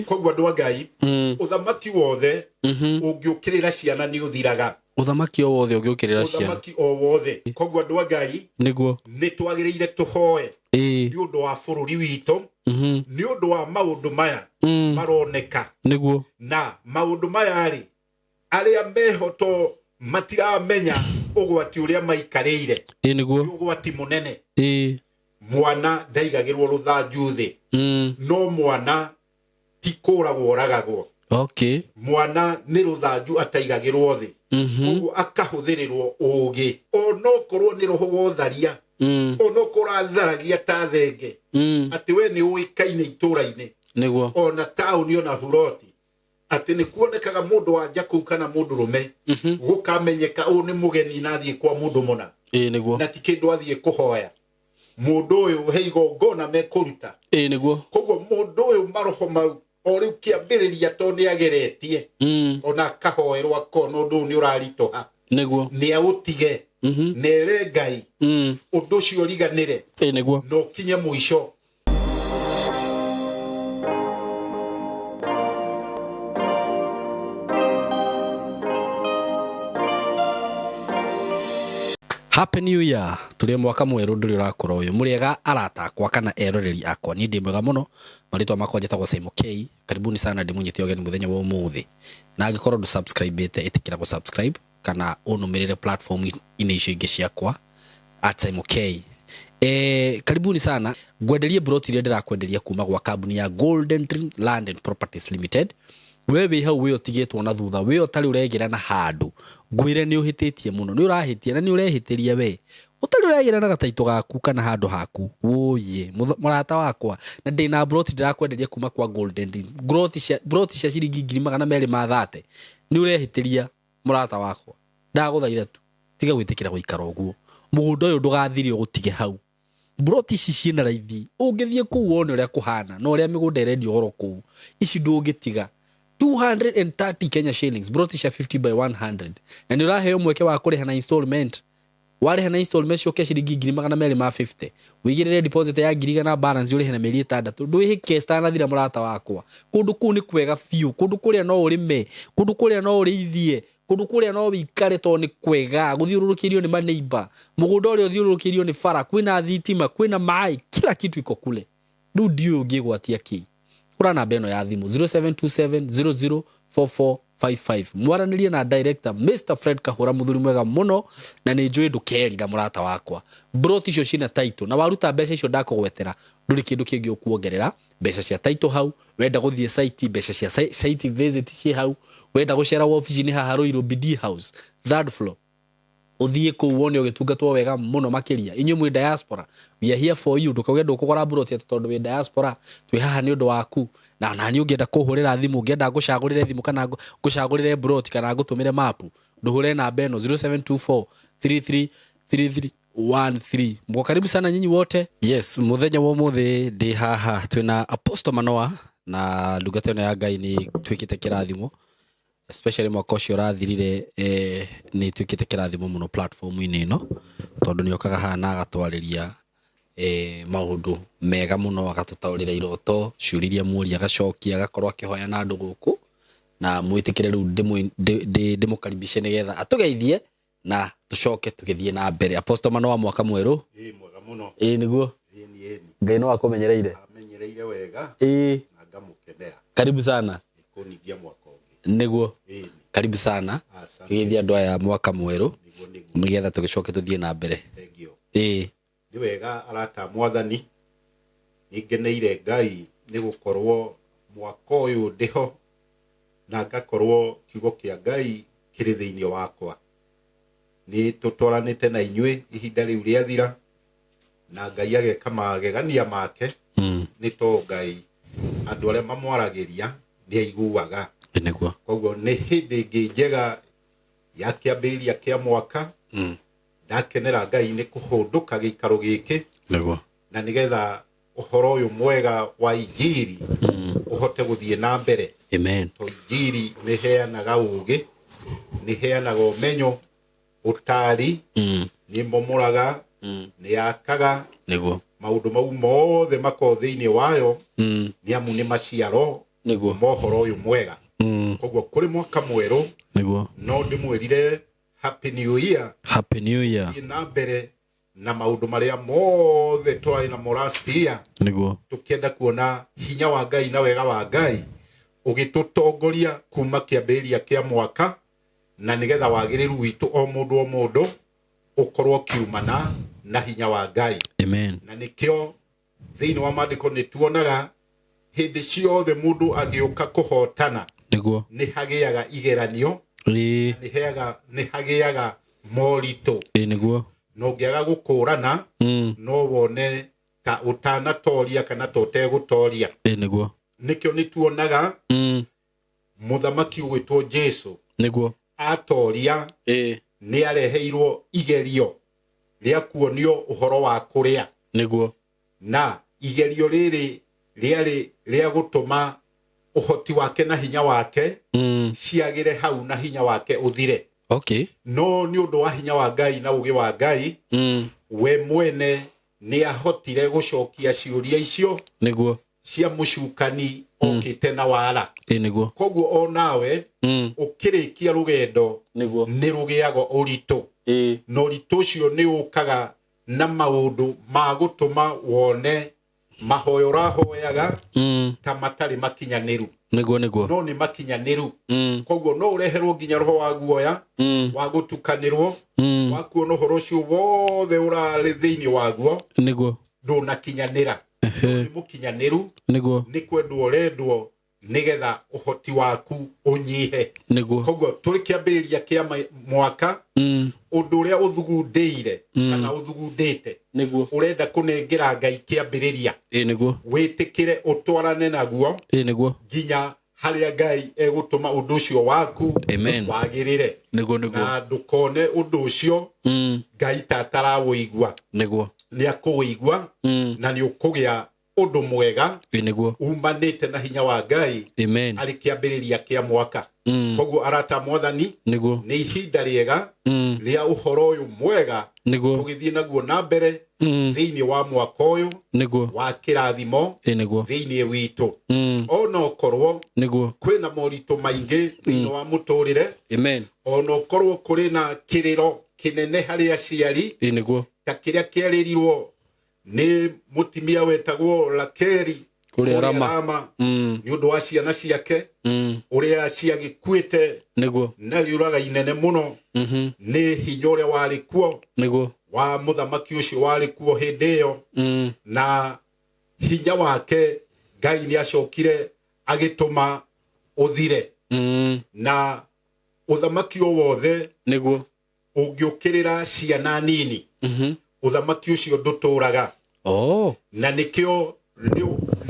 Kogwa ndwagai uthamaki wothe ungiukirira ciana ni uthiraga uthamaki o wothe ungiukirira ciana uthamaki o wothe kogwa ndwagai niguo ni twagiriire tuhoe ni undu wa bururi witu ni undu wa maundu maya maroneka niguo na maundu maya ri aria mehoto matiramenya ugwati uria maikarire niguo ugwati munene mwana ndaigagirwo ruthanju thi no mwana tikuragwo oragagwo mwana ni ruthanju ataigagirwo thi koguo akahuthirirwo ugi onokorwo ni ruhugo tharia onokorwo atharagia ta thenge ati we ni uikaine ituraine niguo ona tauni ona huroti ati ni kuonekaga mundu wanja kuu kana mundu rume gukamenyeka u ni mugeni nathie kwa mundu muna niguo na ti kindu athie kuhoya mundu uyu heigo ngona mekuruta niguo koguo mundu uyu maroho mau ori kiambiriria to ni ageretie ona kahoerwa kono ndu ni uraritoha niguo ni autige nere ngai undu cio riganire niguo no kinye muico. Happy New Year. Tuli mwaka mweru nduri urakora uyu muriega arata akwa kana eroreri akwa ni ndi mwega muno maritwa makwa njetagwo Simon K. Karibuni sana ndimunyite ogeni muthenya wa umuthi na agikorwo ndu subscribe itikira go subscribe kana unumirire platform ine icio ingi ciakwa @Simon K. Karibuni sana ngwenderie broti ire ndirakwenderia kuma gwa kambuni ya Golden Dream Land and Properties Limited. Wewe hau we otigitwo na thutha we otari uregira na handu ngwire ni uhititie muno ni urahitia na ni urehitiria we utari uregira na gataito gaku kana handu haku oye murata wakwa na ndina broti ndirakwenderia kuma kwa Golden broti cia ciringi 230 ni urehitiria murata wakwa ndaguthaitha tu tiga gwitikira guikara uguo mugunda uyu ndugathiri ugutige hau broti ici ciina raithi ungithie ku wone uria kuhana no uria migunda irendio goro ku ici ndungitiga 230 Kenya shillings broti cia 50 by 100 na ni uraheo mweke wa kuriha na installment wariha na installment cio ciringi 250 wigirire deposit ya 1,000 na balance urihe na mieri 6 ndwihike stana thira murata wakwa kundu ku ni kwega fiu kundu kuria no urime kundu kuria no urithie kundu kuria no wikare to ni kwega guthiururukirio ni maneighbor mugunda uri uthiururukirio ni fara kwina thitima kwina mai kila kitu iko kule ndio ngigwatia ki kura namba eno ya thimu 0727004455 mwaranirie na director Mr Fred Kahura muthuri mwega muno na ni njui ndukerira murata wakwa broti icio cina title na waruta mbeca icio ndakugwetera nduri kindu kingi ukuongerera mbeca cia title hau wenda guthie site mbeca cia site visit ci hau wenda gucera office ni haha Ruiru BD House 3rd floor uthie ku wone ugitungatwo wega muno makiria inyu mwi diaspora we are here for you ndukauge ndukugora broti tondu we diaspora twi haha ni undu waku na nani ungienda kuhurira thimu ungienda gucagurire thimu kana gucagurire broti kana gutumire mapu nduhure na beno 0724333313 mko karibu sana nyinyi wote. Yes, muthenya wa muthi ndi haha twina Apostle Manoa na ndugateno ya Ngai ni twikite kirathimo especially mwaka ucio rathirire ni twikite kirathimo muno platform ine ino tondu ni okaga hana agatwariria maundu mega muno agatutaurira iroto ciuriria muri agacokia agakorwo akihoya na andu guku na mwitikire ru ndimukaribishe nigetha atugeithie na tucoke tugithie na mbere. Apostle Manoa mwaka mweru Mwega muno niguo Ngai no akumenyereire wega na ngamukenera karibu sana ikonigia mwaka niguo karibu sana githia ndo ya mwaka mweru nigetha tugicoke tuthie na mbere. Ni wega arata mwathani ningeneire Ngai ni gukorwo mwaka uyu ndiho na ngakorwo kiugo kia Ngai kiri thiini wakwa ni tutwaranite na inywe ihinda riu riathira na Ngai ageka magegania make ni to Ngai andu aria mamwaragiria ni aiguaga niguo koguo ni hindi ingi njega ya kiambiriria kia mwaka ndakenera Ngai ni kuhunduka gikaro giki niguo na nigetha uhoro uyu mwega wa injiri uhote guthie na mbere. Amen. To injiri ni heanaga ugi ni heanaga umenyo utari ni momuraga ni akaga niguo maundu mau mothe mako thiini wayo ni amu ni maciaro niguo mohoro uyu mwega koguo kuri mwaka mweru niguo no ndimwirire happy new year na mbere na maundu maria mothe twari na last year niguo tukienda kuona hinya wa Ngai na wega wa Ngai ugitutongoria kuma kiambiria kia mwaka na nigetha wagiriru witu o mundu ukorwo kiumana na hinya wa Ngai. Amen. Na nikio thiini wa maandiko ni tuonaga hindi ciothe mundu agiuka kuhotana niguo ni hagiaga igeranio ni hagiaga morito niguo no ngiaga gukurana no wone ta utanatoria kana totegutoria niguo nikio ni tuonaga muthamaki ugwitwo Jesu niguo atoria ni areheirwo igerio ria kuonio uhoro wa kuria niguo na igerio riri riari ria gutuma uhoti wake na hinya wake ciagire hau na hinya wake uthire. Okay. No ni undu wa hinya wa Ngai na ugi wa Ngai we mwene ni ahotire gucokia ciuria icio niguo cia mucukani okite na wala niguo koguo onawe ukirikia rugendo niguo ni rugiago urito no rito cio ni ukaga na maundu ma gutuma wone mahoyo rahoyaga ta matari makinyaniru niguo no ni makinyaniru koguo no ureherwo nginya roho wa guoya wa gutukanirwo wa kuona horo cio wothe urari thiini waguo niguo ndunakinyanira ni mukinyaniru niguo ni kwendwo urendwo nigetha uhoti waku unyihe niguo koguo turi kiambiriria kia mwaka undu uria uthugundeire kana uthugundite niguo urenda kunengera Ngai kiambiriria niguo witikire utwarane naguo niguo nginya haria Ngai egutuma undu ucio waku wagirire niguo na ndukone undu ucio Ngai tatarawoigua niguo ni akuwigua na ni ukugia undu mwega niguo umanite na hinya wa Ngai ari kiambiriria kia mwaka koguo arata mwathani niguo ni ihinda riega ria uhoro uyu mwega tugithie naguo na mbere thiini wa mwaka uyu niguo wa kirathimo niguo thiini witu ona ukorwo niguo kwina morito maingi thiini wa muturire ona ukorwo kuri na kiriro kinene hari aciari niguo ta kiria kiaririrwo ni mutimia wetagwo Rakeri kuria Rama ni undu wa ciana ciake uria ciagikuite niguo na riuraga inene muno ni hinya uria wari kuo niguo wa muthamaki ucio wari kuo hindi iyo na hinya wake Ngai ni acokire agituma uthire na uthamaki o wothe niguo ungiukirira ciana nini uthamaki ucio nduturaga na nikio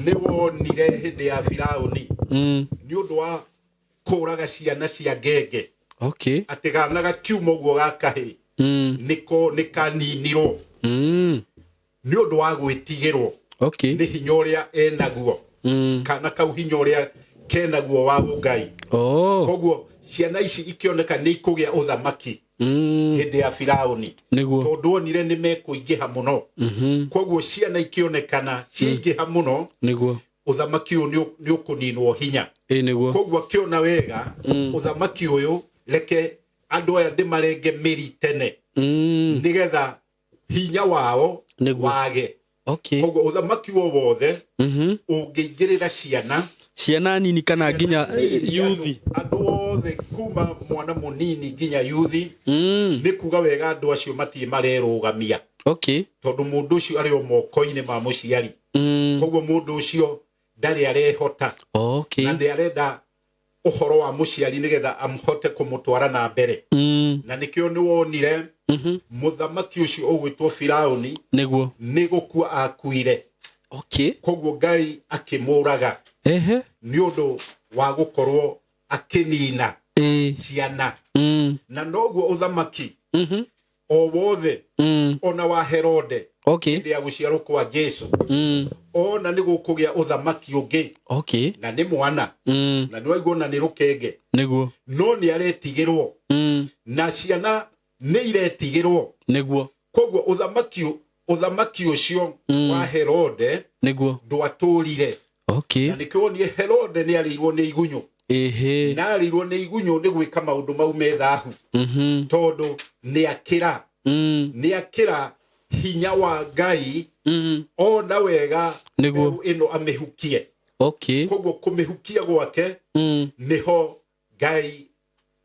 ni wonire hindi ya Firauni ni undu wa kuraga ciana cia ngenge atiganaga kiuma guo gakahi niko nikaninirwo ni undu wa gwitigirwo ni hinya uria enaguo kana kau hinya uria kenaguo wa Ngai koguo ciana ici ikioneka ni ikugia uthamaki hindi ya Firauni tondu onire ni mekuingiha muno koguo ciana ikionekana ciingiha muno uthamaki uyu ni ukuninwo hinya koguo kiona wega uthamaki uyu reke andu aya ndimarenge miri tene nigetha hinya wao wage koguo uthamaki wo wothe ungiingirira ciana nini kana nginya yuthi andu othe kuma mwana munini nginya yuthi ni kuga wega andu acio mati marerugamia tondu mundu ucio ari o moko-ini ma muciari koguo mundu ucio ndari arehota na ndi arenda uhoro wa muciari nigetha amhote kumutwara na mbere na nikio ni wonire muthamaki ucio ugwitwo Firauni ni gukua akuire koguo Ngai akimuraga ni undu wa gukorwo akinina ciana na noguo uthamaki o wothe ona wa Herode hindi ya guciarwo kwa Jesu ona ni gukugia uthamaki ungi na ni mwana na ni waigwo na ni rukenge no ni aretigirwo na ciana ni iretigirwo koguo uthamaki ucio wa Herode ndwaturire Okay. na nikio ni Herode ni arirwo ni igunyo Ehe. na arirwo ni igunyo ni gwika maundu mau methahu tondu ni akira ni akira hinya wa Ngai ona wega Niguo. ino amehukie. Okay. Koguo kumihukia gwake niho Ngai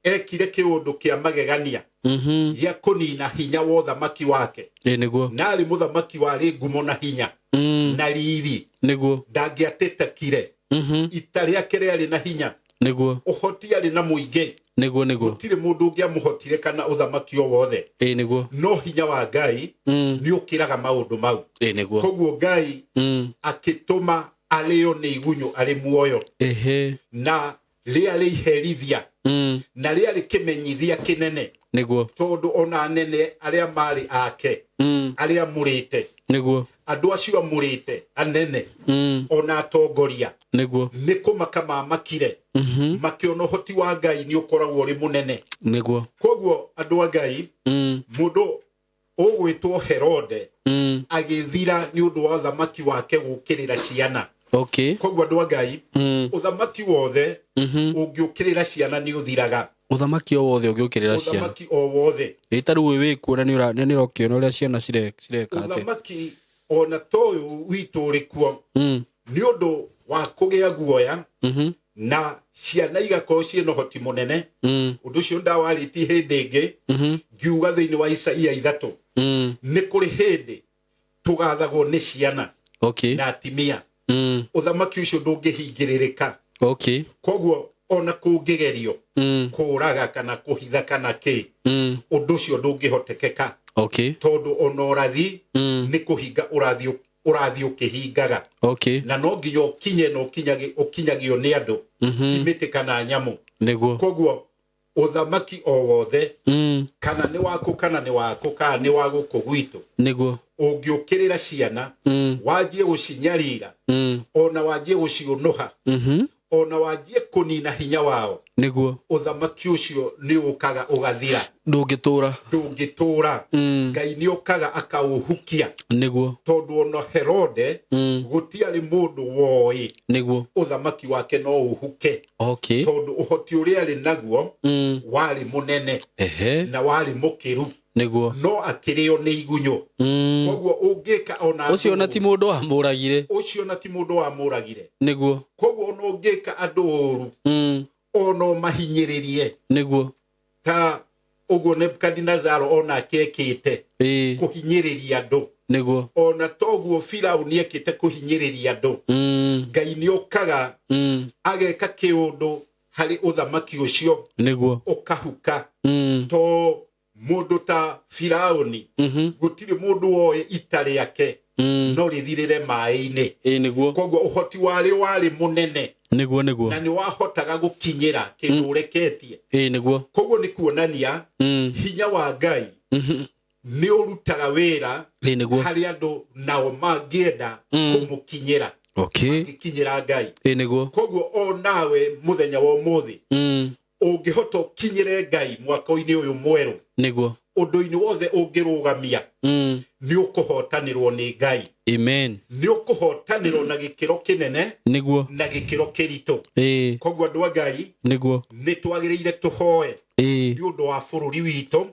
ekire kiundu kia magegania gĩa kunina hinya wa uthamaki wake. Niguo. Na ari muthamaki wari ngumo na hinya na riri. Niguo. Ndangiatetekire ita riake riari na hinya. Niguo. Uhoti ari na muingi. Niguo. Gutire mundu ungiamuhotire kana uthamaki o wothe. Niguo. No hinya wa Ngai ni ukiraga maundu mau. Niguo. Koguo Ngai akituma alio ni igunyo ari muoyo. Ehe. Na riari iherithia na riari kimenyithia kinene. Niguo. Tondu ona nene aria mari ake aria murite. Niguo. Andu acio amurite anene ona atongoria. Niguo. Ni kumaka mamakire makiona uhoti wa Ngai ni ukoragwo uri munene. Niguo. Koguo andu a Ngai mundu ugwitwo Herode agithira ni undu wa uthamaki wake gukirira ciana. Okay. Koguo andu a Ngai uthamaki wothe ungiukirira ciana ni uthiraga. Uthamaki o wothe ungiukirira ciana. Uthamaki o wothe. Itaru we kuona ni rokiona uria ciana cireka ate. Uthamaki ona toyu witu uri kuo ni undu wa kugia guoya na ciana igakorwo ciina hoti munene. Undu ucio ndawariti hindi ingi ngiuga thiini wa Isaia 3 ni kuri hindi tugathagwo ni ciana. Okay. Na atimia. Uthamaki ucio ndungihingiririka. Okay. Koguo ona kungigerio kuraga kana kuhitha kana ki undu ucio ndungihotekeka. Okay. Tondu ona urathi ni kuhinga urathi ukihingaga. Okay. Na no nginya ukinye no ukinyagio ni andu imiti kana nyamu. Niguo. Koguo uthamaki o wothe kana ni waku kana ni waku kana ni wa guku gwitu. Niguo. Ungiukirira ciana wajie gucinyarira ona wajie gucionoha ona wajie kunina hinya wao. Niguo. Uthamaki ucio ni ukaga ugathira. Ndungitura. Ngai ni ukaga akauhukia. Niguo. Tondu ona Herode gutiari mundu woi. Niguo. Uthamaki wake no uhuke. Okay. Tondu uhoti uria ari naguo wari munene. Ehe. Na wari mukiru. Niguo. No akirio ni igunyo. Koguo ungika ona ucio na ti mundu amuragire. Ucio na ti mundu amuragire. Niguo. Koguo ona ungika andu uru ono mahinyiririe. Niguo. Ta uguo Nebukadnezar ona akekite kuhinyiriria andu. Niguo. Ona toguo Firauni ni ekite kuhinyiriria andu. Ngai ni ukaga ageka kiundu hari uthamaki ucio. Niguo. Ukahuka. To mundu ta Firauni gutire mundu woe itari yake no rithirire mai-ini. Niguo. Koguo uhoti wari munene. Niguo. Niguo. Na ni wahotaga gukinyira kindu ureketie. Niguo. Koguo ni kuonania hinya wa Ngai ni urutaga wira hari andu nao mangienda kumukinyira. Okay. Kinyira Ngai. Niguo. Koguo o nawe muthenya wa umuthi ungihota kinyire Ngai mwaka-ini uyu mweru. Niguo. Undu-ini wothe ungirugamia ni ukuhotanirwo ni Ngai. Amen. Ni ukuhotanirwo na gikiro kinene. Niguo. Na gikiro kirito. Koguo andu a Ngai niguo ni twagiriire tuhoe ni undu wa bururi witu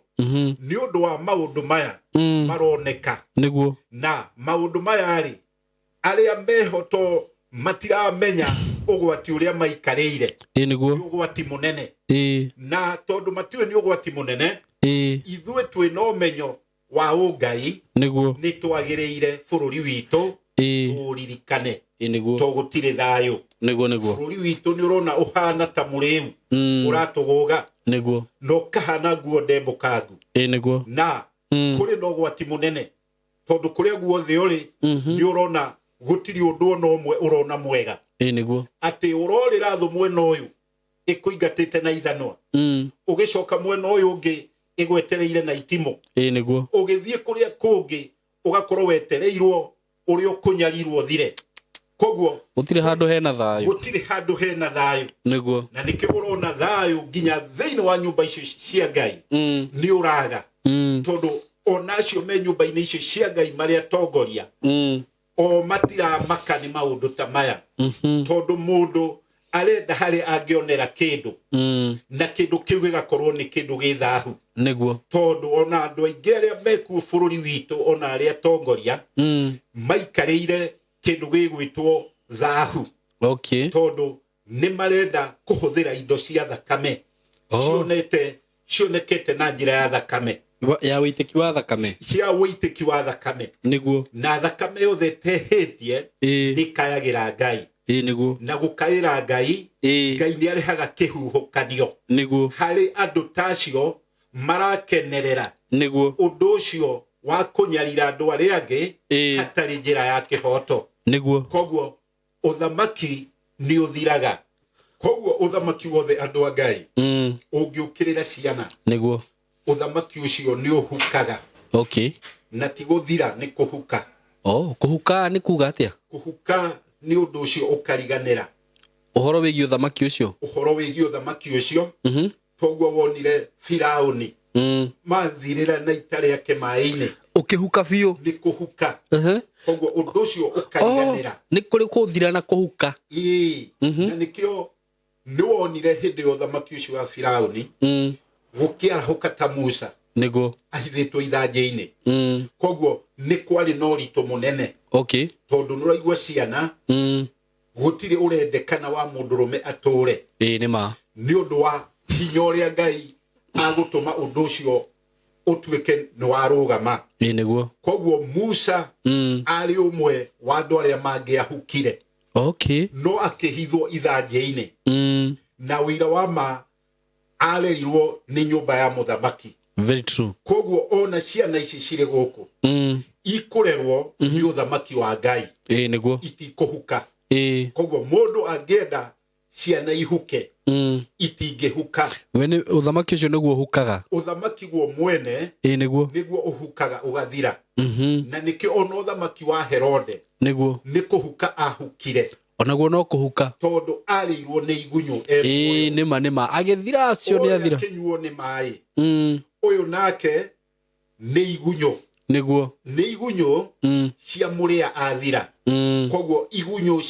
ni undu wa maundu maya maroneka. Niguo. Na maundu maya ari aria mehoto matiramenya ugwati uria maikarire. Niguo. Ugwati munene. Na tondu matiwe ni ugwati munene ithue twina umenyo wa Ngai. Niguo. Ni twagiriire bururi witu turirikane. Niguo. Togutire thayo. Niguo. Niguo. Bururi witu ni urona uhana ta muriu uratuguga. Niguo. No kahana guo ndembukangu. Niguo. Na kuri no gwati munene tondu kuria guothe uri ni urona gutiri undu ono umwe urona mwega. Niguo. Ati urorira thu mwena uyu ikuingatite na ithanwa ugicoka mwena uyu ungi igwetereire na itimo. Niguo. Ugithie kuria kungi ugakorwo wetereirwo uri ukunyarirwo thire. Koguo gutire handu hena thayo. Gutire handu hena thayo. Niguo. Na nikio urona thayo nginya thiini wa nyumba icio cia Ngai ni uraga tondu onacio me nyumba-ini icio cia Ngai maria tongoria o matira makani maundu ta maya tondu mundu arenda hari angionera kindu na kindu kiu gigakorwo ni kindu githahu niguo tondu ona andu aingi aria meku bururi witu ona aria tongoria maikarire kindu gigwitwo thahu tondu ni marenda kuhuthira indo cia thakame cionekete na njira ya thakame ya witiki wa thakame cia witiki wa thakame niguo na thakame yothe tehetie ni kayagira Ngai niguo na gukaira Ngai Ngai ni arehaga kihuhukanio niguo hari andu tacio marakenerera niguo undu ucio wa kunyarira andu aria angi hatari njira ya kihoto niguo koguo uthamaki ni uthiraga koguo uthamaki wothe andu a Ngai ungiukirira ciana niguo uthamaki ucio ni uhukaga na ti guthira ni kuhuka kuhuka ni kuga atia kuhuka ni undu ucio ukariganira uhoro wigi uthamaki ucio toguo wonire Firauni mathirira na itare yake maini ukihuka biu ni kuhuka koguo undu ucio ukariganira ni kuri kuthira na kuhuka na nikio ni wonire hindi uthamaki ucio wa Firauni gukiarahuka ta Musa niguo ahithitwo ithanjĩ-inĩ koguo ni kwari no rito munene tondu nuraigua ciana gutiri urendekana wa mundurume ature ni ma ni undu wa hinya uria Ngai agutuma undu ucio utuike ni warugama niguo koguo Musa ari umwe wa andu aria mangiahukire no akihithwo ithanjĩ-inĩ na wira wa ma arerirwo ni nyumba ya muthamaki very true koguo ona ciana ici cire guku ikurerwo ni uthamaki wa Ngai niguo itikuhuka koguo mundu angienda ciana ihuke itingihuka wene uthamaki ucio niguo hukaga uthamaki guo mwene niguo uhukaga ugathira na nikio ona uthamaki wa Herode niguo ni kuhuka ahukire onaguo no kuhuka tondu arirwo ni igunyu nima agithira acio ni athira kinyuo ni mai uyu nake ni igunyu niguo cia muria athira koguo igunyu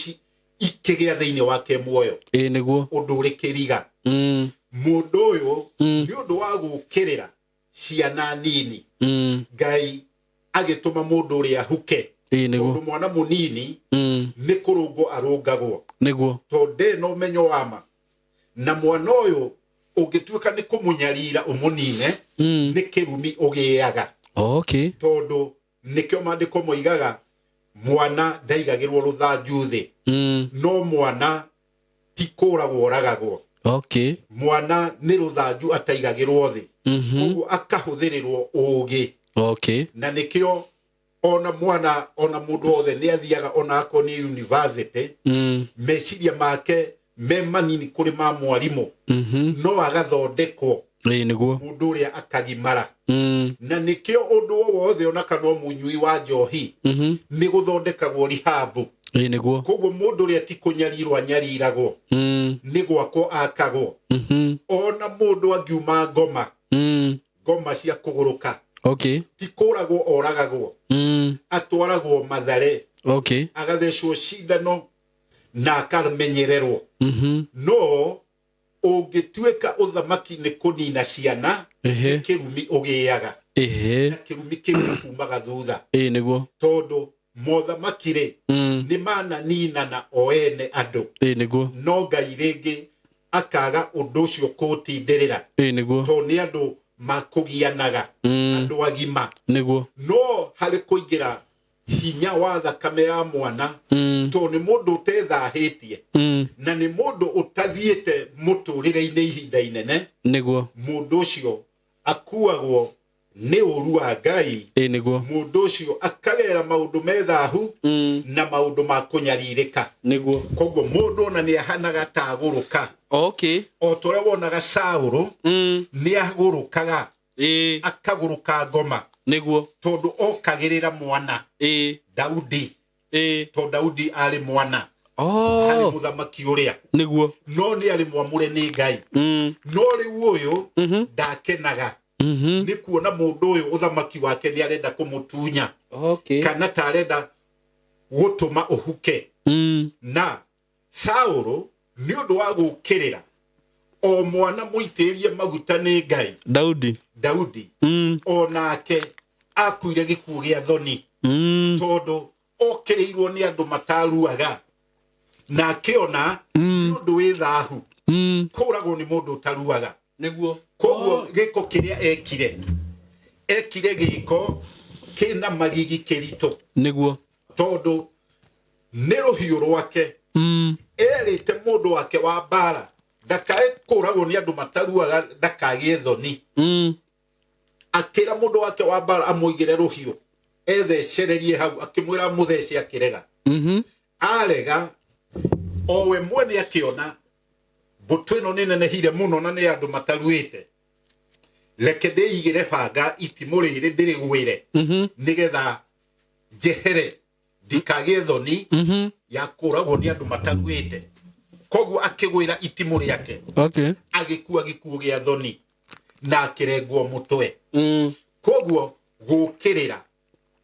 ikigia thiini wake muoyo niguo undu uri kiriga mundu uyu ni undu wa gukirira ciana nini Ngai agituma mundu uria huke tondu mwana munini ni kurungo arungagwo niguo tondu no menyo wama na mwana uyu ungituika ni kumunyarira umunine ni kirumi ugiaga tondu nikio mandiko moigaga mwana ndaigagirwo ruthanju thi no mwana ti kuragwo oragagwo mwana ni ruthanju ataigagirwo thi koguo akahuthirirwo ugi na nikio ona mwana ona mundu othe ni athiaga ona ako ni university meciria make me manini kuri ma mwarimu no agathondekwo niguo mundu uria akagimara na nikio undu wothe ona kana munyui wa njohi ni guthondekagwo rihabu niguo koguo mundu uria ti kunyarirwo anyariragwo ni gwako akagwo ona mundu angiuma ngoma cia kuguruka ti kuragwo oragagwo atwaragwo Mathare agathecwo cindano na akamenyererwo no ungituika uthamaki ni kunina ciana kirumi ugiaga na kirumi kiumaga thutha niguo tondu mothamakire ni mana nina na oene andu niguo no Ngai ringi akaga undu ucio kutindirira niguo tondu ni andu makugianaga andu agima niguo no hari kuingira hinya wa thakame ya mwana tondu ni mundu utethahitie na ni mundu utathiete muturire-ini ihinda inene niguo mundu ucio akuagwo ni uru wa Ngai niguo mundu ucio akagera maundu methahu na maundu ma kunyaririka niguo koguo mundu ona ni ahanaga ta aguruka o tore wonaga Saulu ni agurukaga akaguruka ngoma niguo tondu okagirira mwana Daudi tondu Daudi ari mwana hari muthamaki uria niguo no ni ari mwamure ni Ngai no riu uyu ndakenaga ni kuona mundu uyu uthamaki wake ni arenda kumutunya kana ta arenda gutuma uhuke na Saũlũ nĩ ũndũ wa gũkĩrĩra o mwana mũitĩrie maguta nĩ Ngai Daudi onake akuire gĩkuũ gĩa thoni tondũ okĩrĩirwo nĩ andũ mataruaga na akĩona nĩ ũndũ wĩ thaahu kũragwo nĩ mũndũ ũtaruaga koguo gĩko kĩrĩa ekire gĩko kĩna magigi kĩritũ tondũ nĩ rũhiũ rwake erĩte mũndũ wake wa mbara ndakae kũragwo nĩ andũ mataruaga ndakagĩe thoni akĩra mũndũ wake wa mbara amũigĩre rũhiũ ethecererie hau akĩmwĩra mũthece akĩrega arega owe mwene akĩona mbũtũ ĩno nĩ nenehire mũno na nĩ andũ mataruĩte reke ndĩigĩre banga itimũ rĩrĩ ndĩrĩgwĩre nĩgetha njehere ndikagĩe thoni ya kũragwo nĩ andũ mataruĩte koguo akĩgwĩra itimũ rĩake agĩkua gĩkuũ gĩa thoni na akĩrengwo mũtwe koguo gũkĩrĩra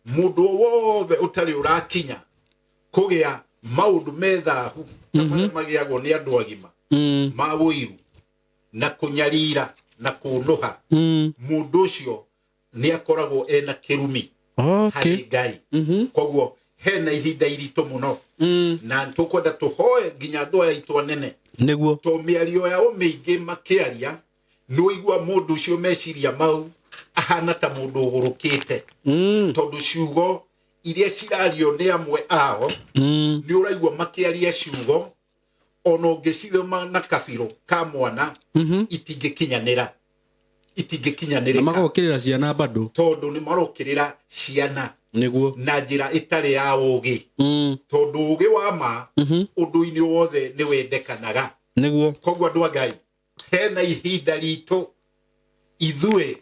mũndũ wothe ũtarĩ ũrakinya kũgĩa maũndũ methahu marĩa magĩagwo nĩ andũ agima ma wũiru na kũnyarira na kũnũha mũndũ ũcio nĩ akoragwo ena kĩrumi harĩ Ngai koguo hena ihinda iritũ mũno na tũkwenda tũhoe nginya andũ aya aitũ anene nĩguo to mĩario yao mĩingĩ makĩaria nĩũigua mũndũ ũcio meciria mau ahana ta mũndũ ũgũrũkĩte tondũ ciugo iria cirario nĩ amwe ao nĩ ũraigua makĩaria ciugo ona ũngĩcithoma na kabirũ ka mwana itingĩkinyanĩra magokĩrĩra ciana bado tondũ nĩ marokĩrĩra ciana nĩguo na njĩra ĩtarĩ ya ũgĩ tondũ ũgĩ wa ma ũndũ-inĩ wothe nĩ wendekanaga nĩguo koguo andũ a Ngai hena ihinda ritũ ithuĩ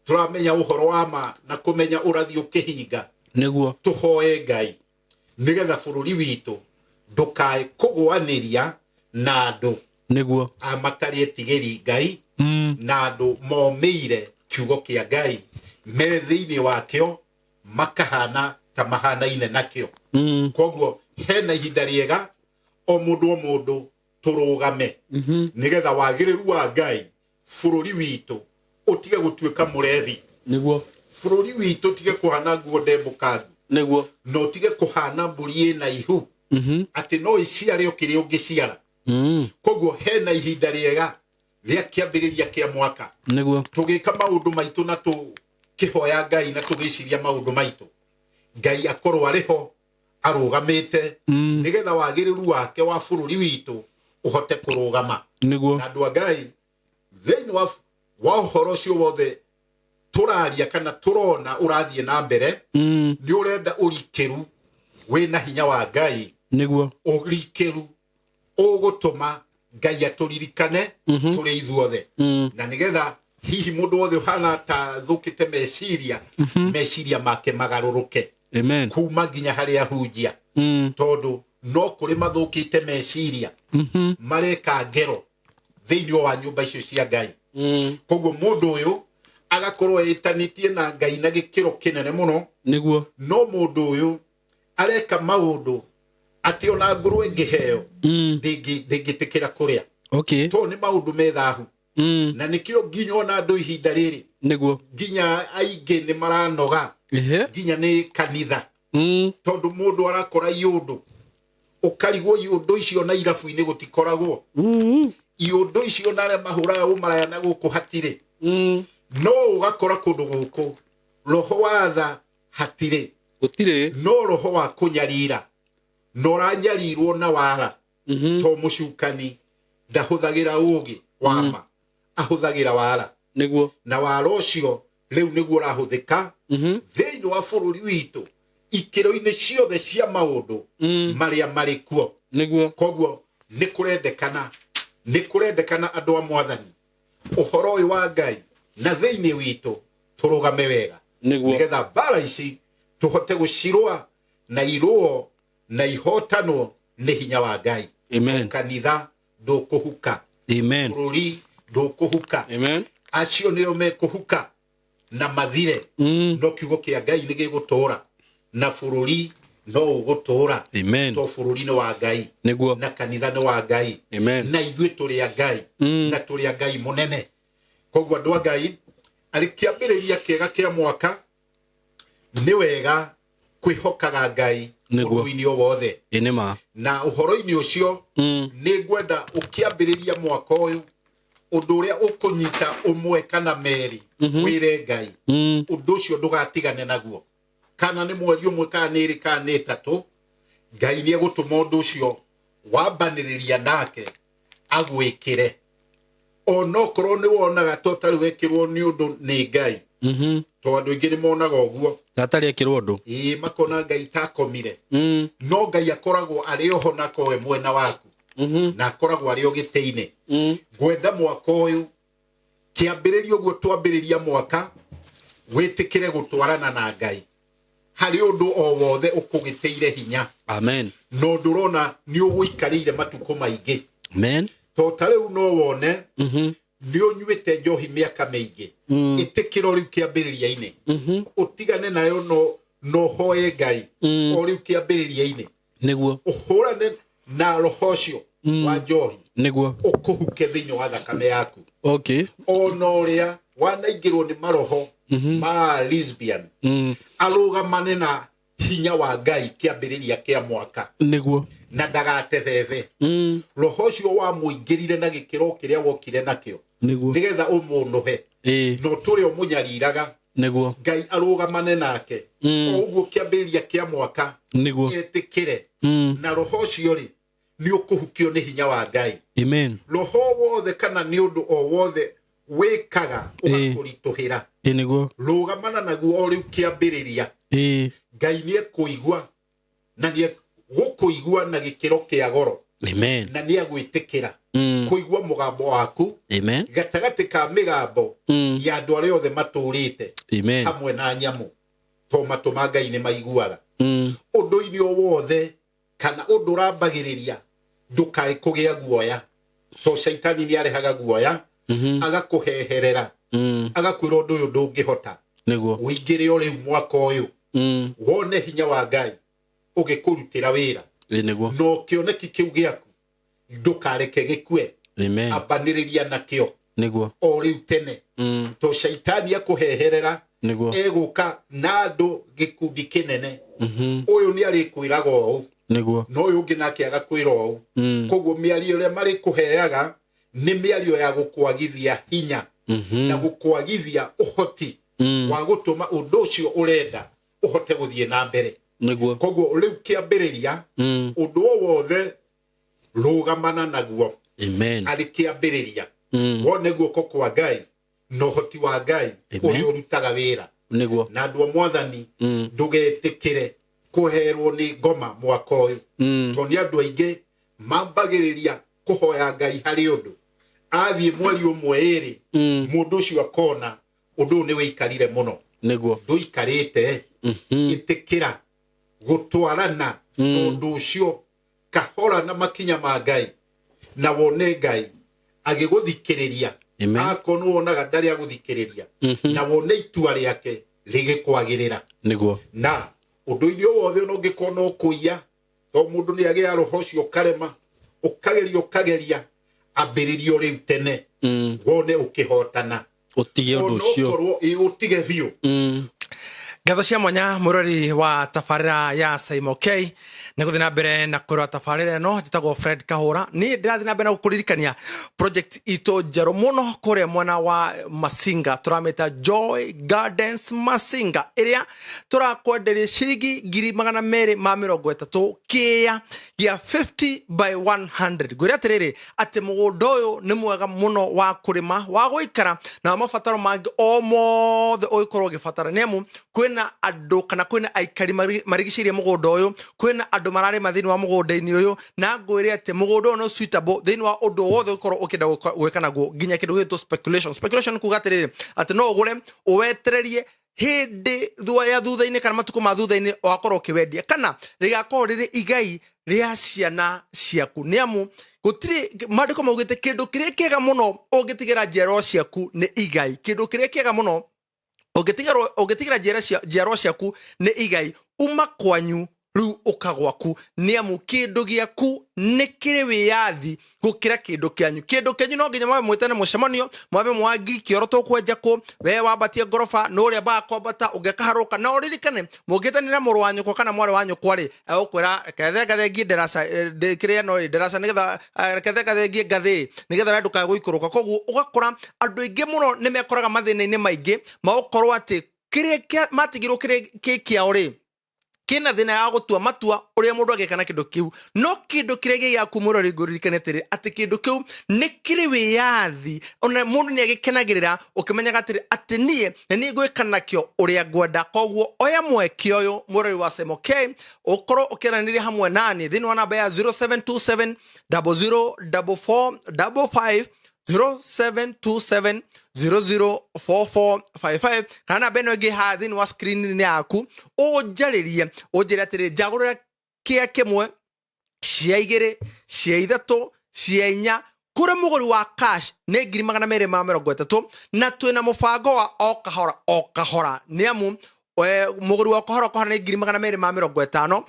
tũramenya ũhoro wa ma na kũmenya ũrathi ũkĩhinga nĩguo tũhoe Ngai nĩgetha bũrũri witũ ndũkae kũgwanĩria na andũ nĩguo matarĩ etigĩri Ngai na andũ momĩire kiugo kĩa Ngai me thĩinĩ wakĩo makahana ta mahanaine nakĩo koguo hena ihinda rĩega o mũndũ tũrũgame nĩgetha wagĩrĩru wa Ngai bũrũri witũ ũtige gũtuĩka mũrethi nĩguo bũrũri witũ tige kũhana nguo ndembũkangu nĩguo no tige kũhana mbũri ĩna ihu atĩ no iciare o kĩrĩa ũngĩciara koguo hena ihinda rĩega rĩa kĩambĩrĩria kĩa mwaka nĩguo tũgĩka maũndũ maitũ na tũkĩhoya Ngai na tũgĩciria maũndũ maitũ Ngai akorwo arĩho arũgamĩte nĩgetha wagĩrĩru wake wa bũrũri witũ ũhote kũrũgama nĩguo na andũ a Ngai thĩinĩ wa ũhoro ũcio wothe tũraria kana tũrona ũrathiĩ na mbere nĩ ũrenda ũrikĩru wĩna hinya wa Ngai nĩguo ũrikĩru ũgũtũma Ngai atũririkane tũrĩ ithuothe na nĩgetha hihi mũndũ wothe ũhana ta thũkĩte meciria make magarũrũke kuma nginya harĩa hunjia tondũ no kũrĩ mathũkĩte meciria mareka ngero thĩinĩ wa nyũmba icio cia Ngai koguo mũndũ ũyũ agakorwo etanĩtie na Ngai na gĩkĩro kĩnene mũno nĩguo no mũndũ ũyũ areka maũndũ atĩ ona ngũrwe ngĩheo ndĩngĩtĩkĩra kũrĩa to nĩ maũndũ methahu na nĩkĩo nginya ona andũ ihinda rĩrĩ nĩguo nginya aingĩ nĩ maranoga nginya nĩ kanitha tondũ mũndũ arakora iũndũ ũkarigwo iũndũ icio na irabu-inĩ gũtikoragwo iũndũ icio na arĩa mahũraga ũmaraya na gũkũ hatirĩ no ũgakora kũndũ gũkũ roho wa tha hatirĩ gũtirĩ no roho wa kũnyarira no ranyarirwo na wara to mũcukani ndahũthagĩra ũgĩ wa ma ahũthagĩra wara nĩguo na wara ũcio rĩu nĩguo ũrahũthĩka thĩinĩ wa bũrũri witũ ikĩro-inĩ ciothe cia maũndũ marĩa marĩ kuo nĩguo koguo nĩ kũrendekana andũ a Mwathani ũhoro ũyũ wa Ngai na thĩinĩ witũ tũrũgame wega nĩgetha mbara ici tũhote gũcirũa na irũo na ihotanwo nĩ hinya wa Ngai kanitha ndũkũhuka bũrũri ndũkũhuka acio nĩo mekũhuka na mathire no kiugo kĩa Ngai nĩ gĩgũtũũra na bũrũri no ugutura Amen. to bururi-ini wa Ngai Niguo. na kanitha-ini wa Ngai Amen. na ithuĩ tũrĩ a Ngai na tũrĩ a Ngai mũnene. Koguo andũ a Ngai arĩ kĩambĩrĩria kĩega kĩa mwaka nĩ wega kwĩhokaga Ngai ũndũ-inĩ o wothe. Inema. Na ũhoro-inĩ ũcio nĩ ngwenda ũkĩambĩrĩria mwaka ũyũ ũndũ ũrĩa ũkũnyita ũmwe kana merĩ wĩre Ngai ũndũ ũcio ndũgatigane naguo, kana nĩ mweri ũmwe kana nĩ ĩrĩ kana nĩ ĩtatũ, Ngai nĩ egũtũma ũndũ ũcio wambanĩrĩria nake agwĩkĩre. Ona okorwo nĩ wonaga to tarĩ wekĩrwo nĩ ũndũ nĩ Ngai, to andũ aingĩ nĩ monaga ũguo Tatarĩ ekĩrwo ũndũ, makona Ngai takomire, no Ngai akoragwo arĩ oho nako we mwena waku na akoragwo arĩ o gĩtĩ-inĩ. Ngwenda mwaka ũyũ kĩambĩrĩria ũguo twambĩrĩria mwaka wĩtĩkĩre gũtwarana na Ngai harĩ ũndũ o wothe ũkũgĩtĩire hinya. Amen. No ndũrona nĩ ũgũikarĩire matukũ maingĩ, Amen. to tarĩu no wone nĩ ũnyuĩte njohi mĩaka mĩingĩ, ĩtĩkĩra rĩu kĩambĩrĩria-inĩ ũtigane nayo, no hoye Ngai o rĩu kĩambĩrĩria-inĩ, Niguo. ũhũrane na roho ũcio wa njohi, Niguo. ũkũhuke thĩinĩ wa thakame yaku. Okay. Ona ũrĩa wanaingĩrwo nĩ maroho ma lesbian arũgamane na hinya wa Ngai kĩambĩrĩria kĩa mwaka Niguo. na ndagatebebe. Roho ũcio wamũingĩrire na gĩkĩro kĩrĩa wokire nakĩo Niguo. nĩgetha ũmũnũhe, no tũrĩa ũmũnyariraga, Niguo. Ngai arũgamane nake o ũguo kĩambĩrĩria kĩa mwaka Niguo. etĩkĩre, na roho ũcio rĩ nĩ ũkũhukio nĩ hinya wa Ngai. Amen. Roho wothe kana nĩ ũndũ o wothe wĩkaga ũgakũritũhĩra, Niguo. rũgamana naguo o rĩu kĩambĩrĩria. Ngai nĩ ekũigua na nĩ gũkũigua na gĩkĩro kĩa goro, Amen. na nĩ agwĩtĩkĩra kũigua mũgambo waku Amen. gatagatĩ ka mĩgambo ya andũ arĩa othe matũrĩte Amen. hamwe na nyamũ, to matũ ma Ngai nĩ maiguaga. Ũndũ-inĩ o wothe kana ũndũ ũrambagĩrĩria ndũkae kũgĩa guoya, to Shaitani nĩ arehaga guoya agakũheherera, agakwĩra ũndũ ũyũ ndũngĩhota. Niguo. Ũingĩre o rĩu mwaka ũyũ wone hinya wa Ngai ũgĩkũrutĩra wĩra, Niguo. no kĩoneki kĩu gĩaku ndũkareke gĩkue, Amen. ambanĩrĩria nakĩo Niguo. o rĩu tene, to Shaitani akũheherera Niguo. egũka na andũ gĩkundi kĩnene, ũyũ nĩ arĩkwĩraga ũũ, Niguo. no ũyũ ũngĩ nake agakwĩra ũũ. Koguo mĩario ĩrĩa marĩkũheaga nĩ mĩario ya gũkwagithia hinya na gũkwagithia ũhoti wa gũtũma ũndũ ũcio ũrenda ũhote gũthiĩ na mbere. Niguo. Koguo rĩu kĩambĩrĩria ũndũ o wothe rũgamana naguo Amen. arĩ kĩambĩrĩria, wone guoko kwa Ngai na ũhoti wa Ngai ũrĩa ũrutaga wĩra. Niguo. Na andũ a Mwathani ndũgetĩkĩre kũherwo nĩ ngoma mwaka ũyũ, to nĩ andũ aingĩ mambagĩrĩria kũhoya Ngai harĩ ũndũ, athiĩ mweri ũmwe ĩrĩ mũndũ ũcio akona ũndũ ũyũ nĩ wĩikarire mũno. Niguo. Ndũikarĩte, ĩtĩkĩra gũtwarana ũndũ ũcio kahora na makinya ma Ngai, na wone Ngai agĩgũthikĩrĩria. Akorwo nĩ wonaga ndarĩ agũthikĩrĩria, na wone itua rĩake rĩgĩkwagĩrĩra. Niguo. Na ũndũ-inĩ o wothe no ũngĩkorwo no kũiya, to mũndũ nĩ agĩa roho ũcio ũkarema, ũkageria ambĩrĩrio rĩu tene, wone ũkĩhotana, ũtige ũndũ ũcio, onokorwo ũtige biũ. Ngatho cia mwanya mũrori wa tabarĩra ya Simon K nĩ gũthiĩ na mbere na kũrora tabarĩra ĩno njĩtagwo Fred Kahũra. Niĩ ndĩrathiĩ na mbere na gũkũririkania project itũ njerũ mũno kũrĩa mwena wa Masinga, tũramĩta Joy Gardens Masinga, ĩrĩa tũrakwenderia ciringi 230 kĩa gĩa 50 by 100. Ngwĩra atĩrĩrĩ atĩ mũgũnda ũyũ nĩ mwega mũno wa kũrĩma, wa gũikara na mabataro mangĩ o mothe ũgĩkorwo ũgĩbatara, nĩ amu kwĩna andũ kana kwĩna aikari marigicĩirie mũgũnda ũyũ, kwĩna andũ mararĩma thĩinĩ wa mũgũnda-inĩ ũyũ, na ngwĩre atĩ mũgũnda ũyũ no suitable thĩinĩ wa ũndũ wothe ũkorwo ũkĩenda gwĩka naguo, nginya kĩndũ gĩtwo speculation. Speculation kuga atĩrĩrĩ atĩ no ũgũre ũwetererie hĩndĩ ya thutha-inĩ kana matukũ ma thutha-inĩ wakorwo ũkĩwendia, kana rĩgakorwo rĩrĩ igai rĩa ciana ciaku, nĩ amu gũtirĩ maandĩko maugĩte kĩndũ kĩrĩa kĩega mũno ũngĩtigĩra njiarwa ciaku nĩ igai. Kĩndũ kĩrĩa kĩega mũno ũngĩtigĩra njiarwa ciaku nĩ igai, uma kwanyu riu ukagwaku ni amu kindu giaku nikiri wiyathi gukira kindu kianyu no nginya mwabe mwitane mucemanio mwabe mwangi kioro tukwenja ku we wambatie ngorofa no ria ba kwambata ugekaharuka na uririkane mugitanira muru wanyu kana mwari wanyu kwari ukwira kethengi ndarasa kiria no ndarasa nigetha kethengi ngathi nigetha wenduka guikuruka koguo ugakora andu ingi muno nimekoraga mathina-ini maingi maukorwo ati kiria matigirwo kiao ri kina thina ya gutua matua uria mundu agekana kindu kiu no kindu kiria giaku murori nguririkane atiri ati kindu kiu ni kiri wiyathi ona mundu ni agikenagirira ukimenyaga atiri ati nie ni gwikana kio uria ngwenda koguo oya mweke uyu murori wa CMK ukoro ukiranira hamwe nani thini wa namba ya 0727 004455 0727 004455 kana beno ge hathini wa screen ni yaku ujaririe ujire atiri jagurira kia kimwe cia igiri cia ithatu cia inya kuri muguri wa cash ne 230 na twina mubango wa okahora ni amu muguri wa kohora ni 250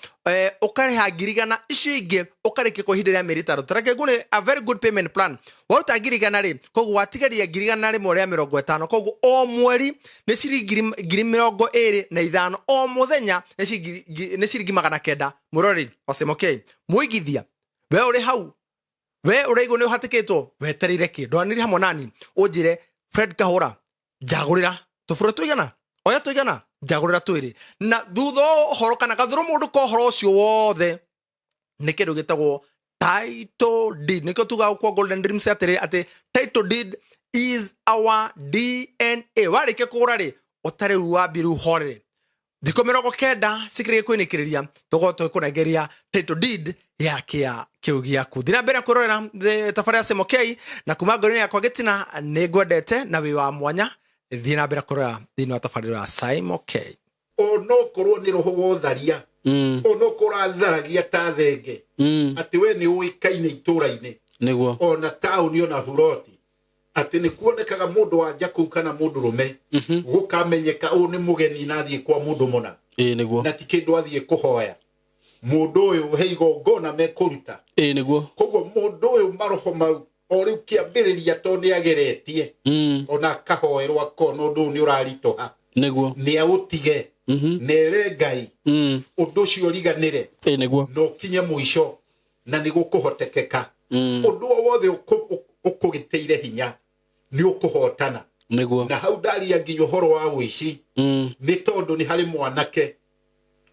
ukariha girigana icio ingi ukareke kuhindiria miritaru tarake gune a very good payment plan wauta girigana ri kogu watigaria girigana ri moria 50 kogu o mweri ni ciringi 25 o muthenya ni ciringi 900 murori wa CMK muigithia we uri hau we uraigo ni uhatikitwo weterire kindu aniri hamwe nani ujire Fred Kahura jagurira tufuro tuigana oya tuigana jagurira twiri na thutho horo kana gathuru mundu ko horo cio wothe ni kindu gitagwo title deed niko tuga kwa Golden Dreams atiri ati title deed is our DNA warike kugura ri utari ruabiru hore thiko 90 sikire kwinikiria tugoto kunegeria title deed yake kiu giaku thina mbere kurorera tafari ya CMK na kuma ngoroni yakwa gitina ni ngwendete na wi wa mwanya thina mbere kurora thini wa tafari ya CMK ono korwo ni roho wotharia ono kuratharagia ta thenge ati we ni uikaine ituraine niguo ona town ona huroti ati ni kuonekaga mundu wa jaku kana mundu rume gukamenyeka u ni mugeni nathie kwa mundu muna niguo na ti kindu athie kuhoya mundu uyu heigo ngona mekuruta niguo koguo mundu uyu maroho mau ori kiambiriria to ni ageretie ona kahoerwa kono ndu ni uraritoha niguo ni autige nere ngai undu cio riganire niguo no kinye muico na ni gukuhotekeka undu wothe ukugiteire hinya ni ukuhotana niguo na hau ndaria nginyo horo wa wici ni tondu ni hari mwanake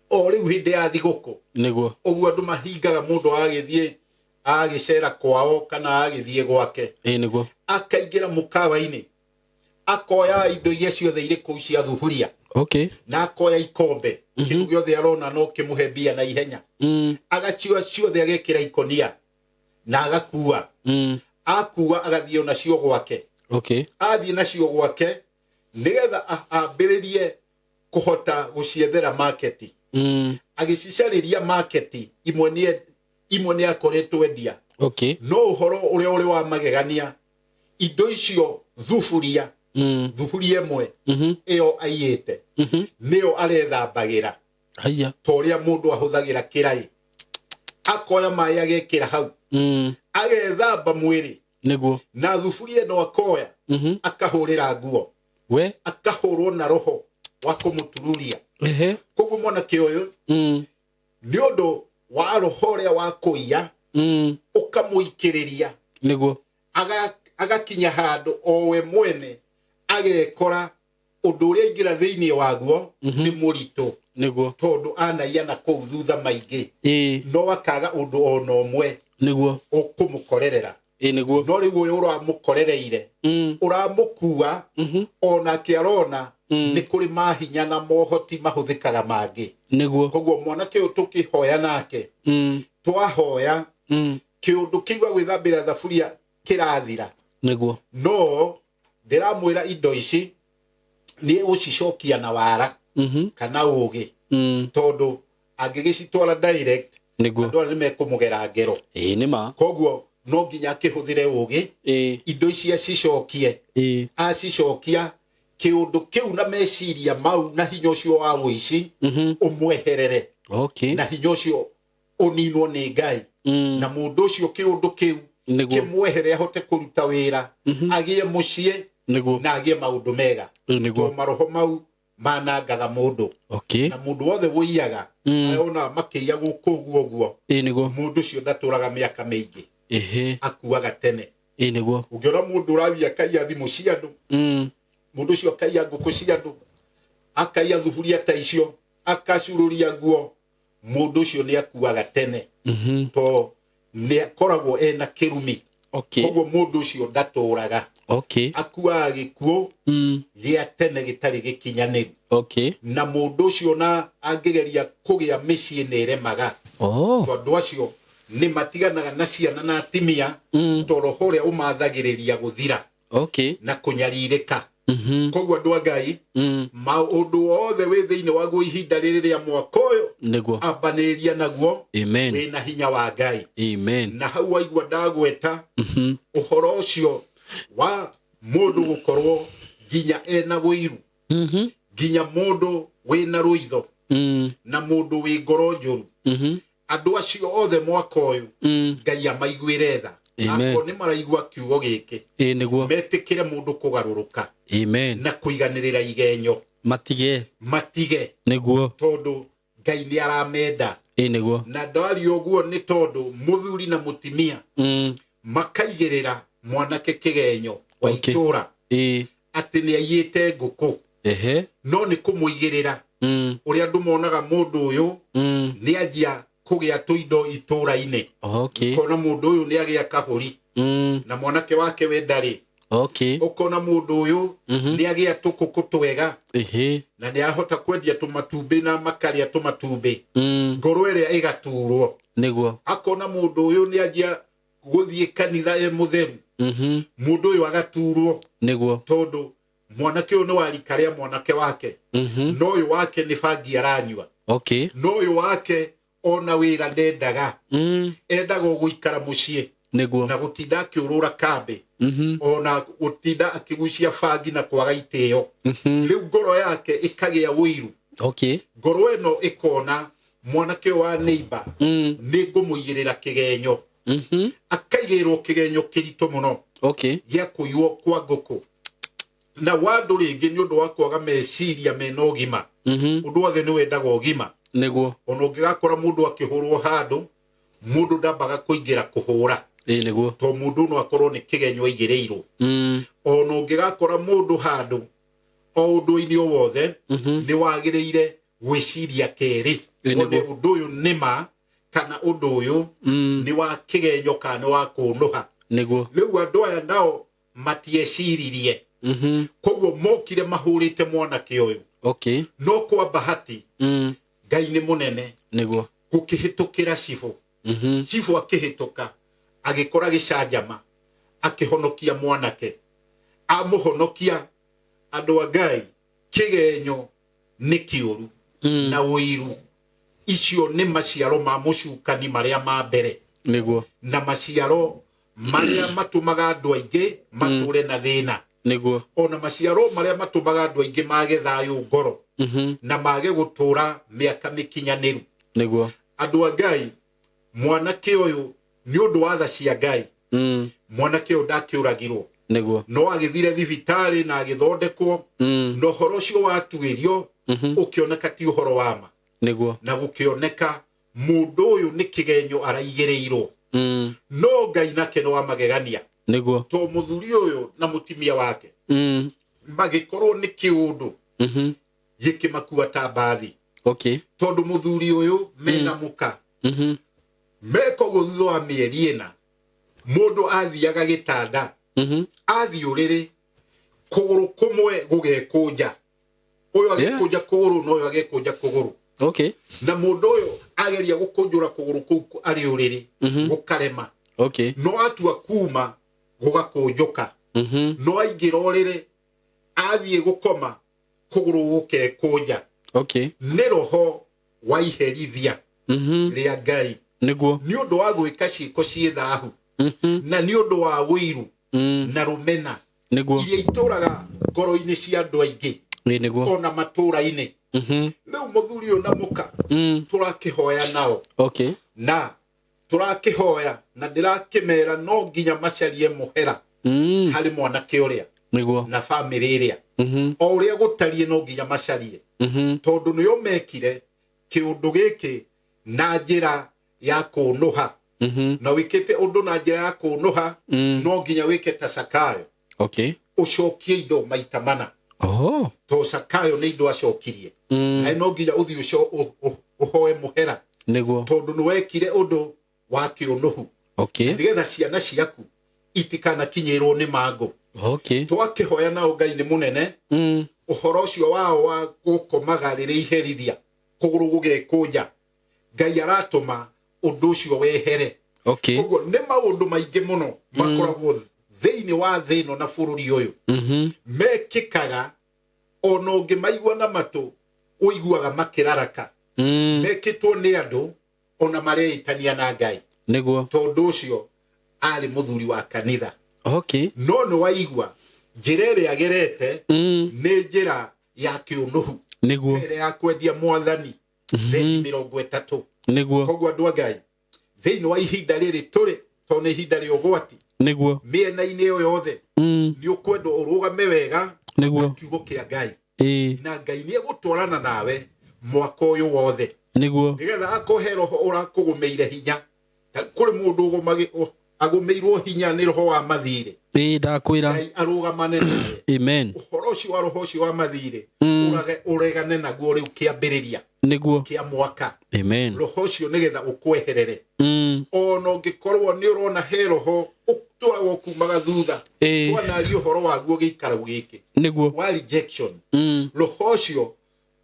o riu hinde ya thiguku niguo oguo andu mahingaga mundu agithie agicera kwao kana agithie gwake niguo akaingira mukawa-ini akoya indo iria ciothe iri kuu cia thuburia okay na akoya ikombe kindu giothe arona no kimuhe mbia na ihenya agacio ciothe agekira ikonia na agakua akua agathie nacio gwake okay athie nacio gwake nigetha ambiririe kuhota guciethera market agicicariria market imwe ni akoretwo endia okay no uhoro uria uri wa magegania indo icio thuburia thuburia imwe iyo aiyete nio arethambagira haya toria mundu ahuthagira kirai akoya mai agekira hau agethamba mwiri niguo na thuburia no akoya akahurira nguo we akahurwo na roho wa kumutururia koguo mwanake uyu ni undu wa roho ria wa kuiya ukamuikiriria niguo agakinya handu owe mwene agekora undu uria ingira thiini waguo ni murito niguo tondu anaiya na kuu thutha maingi no akaga undu ona umwe niguo ukumukorerera niguo no riu uyu uramukorereire uramukua ona kiarona ni kuri mahinya na mohoti mahuthikaga mangi niguo koguo mwanake uyu tukihoya nake twahoya kiundu kiigua gwithambira thaburia kirathira niguo no ndiramwira indo ici ni gucicokia na wara kana ugi tondu angigicitwara direct niguo andu ni mekumugera ngero nima koguo no nginya kihuthire ugi indo ici acicokie acicokia kiundu kiu na meciria mau na hinya ucio wa wici umweherere Okay. na hinya ũcio ũninwo nĩ Ngai na mũndũ ũcio kĩũndũ kĩu kĩmwehere ahote kũruta wĩra agĩe mũciĩ na agĩe maũndũ mega to maroho mau manangaga mũndũ na mũndũ wothe wũiyaga ona makĩiya gũkũ ũguo mũndũ ũcio ndatũraga mĩaka mĩingĩ akuaga tene ũngĩona mũndũ ũrathiĩ akaiya thimũ cia andũ mũndũ ũcio akaiya ngũkũ cia andũ akaiya thuburia ta icio akacururia nguo mũndũ ũcio nĩ akuaga tene to nĩ akoragwo ena kĩrumi koguo mũndũ ũcio ndatũraga akuaga gĩkuũ gĩa tene gĩtarĩ gĩkinyanĩru na mũndũ ũcio na angĩgeria kũgĩa mĩciĩ nĩ ĩremaga to andũ acio nĩ matiganaga na ciana na atimia to roho ũrĩa ũmathagĩrĩria gũthira na kũnyarirĩka koguo andũ a Ngai maũndũ wothe wĩ thĩinĩ waguo ihinda rĩrĩ rĩa mwaka ũyũ ambanĩrĩria naguo wĩna hinya wa Ngai na hau waigua ndagweta ũhoro ũcio wa mũndũ gũkorwo nginya ena wũiru nginya mũndũ wĩna rũitho na mũndũ wĩ ngoro njũru andũ acio othe mwaka ũyũ Ngai amaiguĩre tha ako nĩ maraigua kiugo gĩkĩ metĩkĩre mũndũ kũgarũrũka na kũiganĩrĩra igenyo matige tondũ Ngai nĩ aramenda na ndari ũguo nĩ tondũ mũthuri na mũtimia makaigĩrĩra mwanake kĩgenyo wa itũra atĩ nĩ aiyĩte ngũkũ no nĩ kũmũigĩrĩra ũrĩa andũ monaga mũndũ ũyũ nĩ anjia kũgĩa tũindo itũra-inĩ ũkona mũndũ ũyũ nĩ agĩa kahũri na mwanake wake we ndarĩ ũkona mũndũ ũyũ nĩ agĩa tũkũkũ twega na nĩ ahota kwendia tũmatumbĩ na makarĩa tũmatumbĩ ngoro ĩrĩa ĩgaturwo akona mũndũ ũyũ nĩ anjia gũthiĩ kanitha e mũtheru mũndũ ũyũ agaturwo tondũ mwanake ũyũ nĩ warika rĩa mwanake wake no ũyũ wake nĩ bangi aranyua no ũyũ wake ona wĩra ndendaga endaga gũikara mũciĩ na gũtinda akĩũrũra kambĩ ona gũtinda akĩgucia bangi na kwaga itĩo rĩu ngoro yake ĩkagĩa wũiru ngoro ĩno ĩkona mwanake wa neighbor nĩ ngũmũigĩrĩra kĩgenyo akaigĩrwo kĩgenyo kĩritũ mũno gĩa kũiywo kwa ngũkũ na wandũ rĩngĩ nĩ ũndũ wa kwaga meciria mena ũgima ũndũ wothe nĩ wendaga ũgima ona ũngĩgakora mũndũ akĩhũrwo handũ mũndũ ndambaga kũingĩra kũhũra to mũndũ no akorwo nĩ kĩgenyo aigĩrĩirwo ona ũngĩgakora mũndũ handũ o ũndũ-inĩ o wothe nĩ wagĩrĩire gwĩciria kerĩ one ũndũ ũyũ nĩma kana ũndũ ũyũ nĩ wa kĩgenyo kana nĩ wa kũnũha rĩu andũ aya nao matieciririe koguo mokire mahũrĩte mwanake ũyũ no kwa bahati Ngai nĩ mũnene gũkĩhĩtũkĩra cibũ cibũ akĩhĩtũka agĩkora gĩcanjama akĩhonokia mwanake amũhonokia andũ a Ngai kĩgenyo nĩ kĩũru na wũiru icio nĩ maciaro ma mũcukani marĩa ma mbere na maciaro marĩa matũmaga andũ aingĩ matũre na thĩna ona maciaro marĩa matũmaga andũ aingĩ mage thayũ ngoro na mage gũtũra mĩaka mĩkinyanĩru andũ a Ngai mwanake ũyũ nĩ ũndũ wa tha cia Ngai mwanake ũyũ ndakĩũragirwo no agĩthire thibitarĩ na agĩthondekwo na ũhoro ũcio watuĩrio ũkĩoneka ti ũhoro wa ma na gũkĩoneka mũndũ ũyũ nĩ kĩgenyo araigĩrĩirwo no Ngai nake nĩ wa magegania to mũthuri ũyũ na mũtimia wake magĩkorwo nĩ kĩũndũ gĩkĩmakua ta mbathi tondũ mũthuri ũyũ mena mũka mekogwo thutha wa mĩeri ĩna mũndũ athiaga gĩtanda athiĩ ũrĩrĩ kũgũrũ kũmwe gũgekũnja ũyũ agĩkũnja kũgũrũ na ũyũ agekũnja kũgũrũ na mũndũ ũyũ ageria gũkũnjũra kũgũrũ kũu arĩ ũrĩrĩ gũkarema no atua kuma gũgakũnjũka no aingĩra ũrĩrĩ athiĩ gũkoma kũgũrũ gũkekũnja nĩ roho wa iherithia rĩa Ngai nĩ ũndũ wa gwĩka ciĩko ciĩ thahu na nĩ ũndũ wa wĩiru na rũmena iria itũraga ngoro-inĩ cia andũ aingĩ niguo ona matura-ini riu muthuri uyu na muka turakihoya nao okay na turakihoya na ndirakimera no nginya macarie muhera hari mwanake uria niguo na family iria o uria gutarie no nginya macarie tondu niyo mekire kiundu giki na njira ya kunuha na wikite undu na njira ya kunuha no nginya wike ta Sakayo okay ucokie indo maita mana to Sakayo ni indo acokirie na no nginya uthi ucio uhoe muhera niguo tondu ni wekire undu wa kiunuhu okay nigetha ciana ciaku itikana kinyirwo ni mango okay twakihoya nao Ngai ni munene uhoro ucio wao wa gukomaga riri iherithia kuguru gugekunja Ngai aratuma undu ucio wehere okay koguo ni maundu maingi muno makoragwo thiini wa thino na bururi uyu mekikaga ona ungimaigua na matu uiguaga makiraraka mekitwo ni andu ona mareitania na Ngai niguo tondu ucio ari muthuri wa kanitha okay no ni waigua njira iria agerete ni njira ya kiunuhu niguo ire ya kwendia mwathani theni 30 niguo koguo andu a Ngai thiini wa ihinda riri turi to ni ihinda ri ugwati niguo miena-ini yo yothe ni ukwenda urugame wega niguo kiugo kia Ngai na Ngai ni egutwarana nawe mwaka uyu wothe niguo nigetha akohe roho urakugumeire hinya kuri mundu agumeirwo hinya ni roho wa mathire ndakwira Ngai arugamane nawe amen uhoro ucio wa roho ucio wa mathire uregane naguo riu kiambiriria niguo kia mwaka amen roho ucio nigetha ukweherere ona ungikorwo ni urona he roho utwaragwo kumaga thutha twanaria uhoro waguo giikara giki niguo wa rejection roho ucio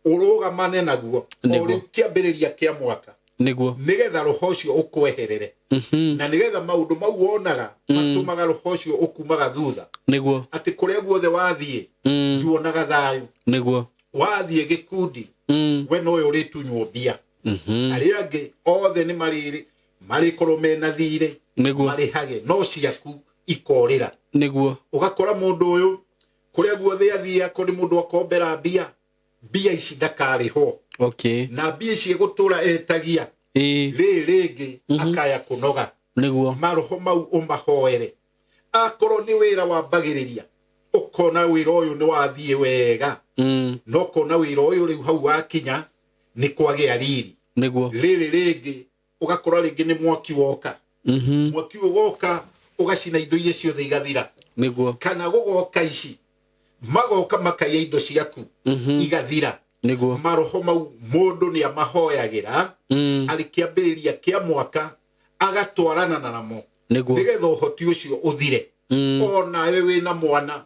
urugamane naguo riu kiambiriria kia mwaka niguo nigetha roho ucio ukweherere na nigetha maundu mau wonaga matumaga roho ucio ukumaga thutha niguo ati kuria guothe wathie nduonaga thayu niguo wathie gikundi we no yo ritunywo mbia aria angi othe ni marikorwo mena thire marihage no ciaku ikorira niguo ugakora mundu uyu kuria guothe athie kuri mundu akombera mbia ici ndakariho okay na mbia ici gutura etagia ringi akaya kunoga niguo maroho mau umahoere akorwo ni wira wambagiriria ukona wira uyu ni wathie wega no kona wira uyu riu hau wakinya ni kwagia riri niguo ringi ugakora ringi ni mwaki woka mwaki woka ugacina indo iria ciothe igathira niguo kana gugoka ici magoka makaiya indo ciaku igathira niguo maroho mau mundu ni amahoyagira alikiambiriria kia mwaka agatwarana namo niguo nigetha uhoti ucio uthire ona we wina mwana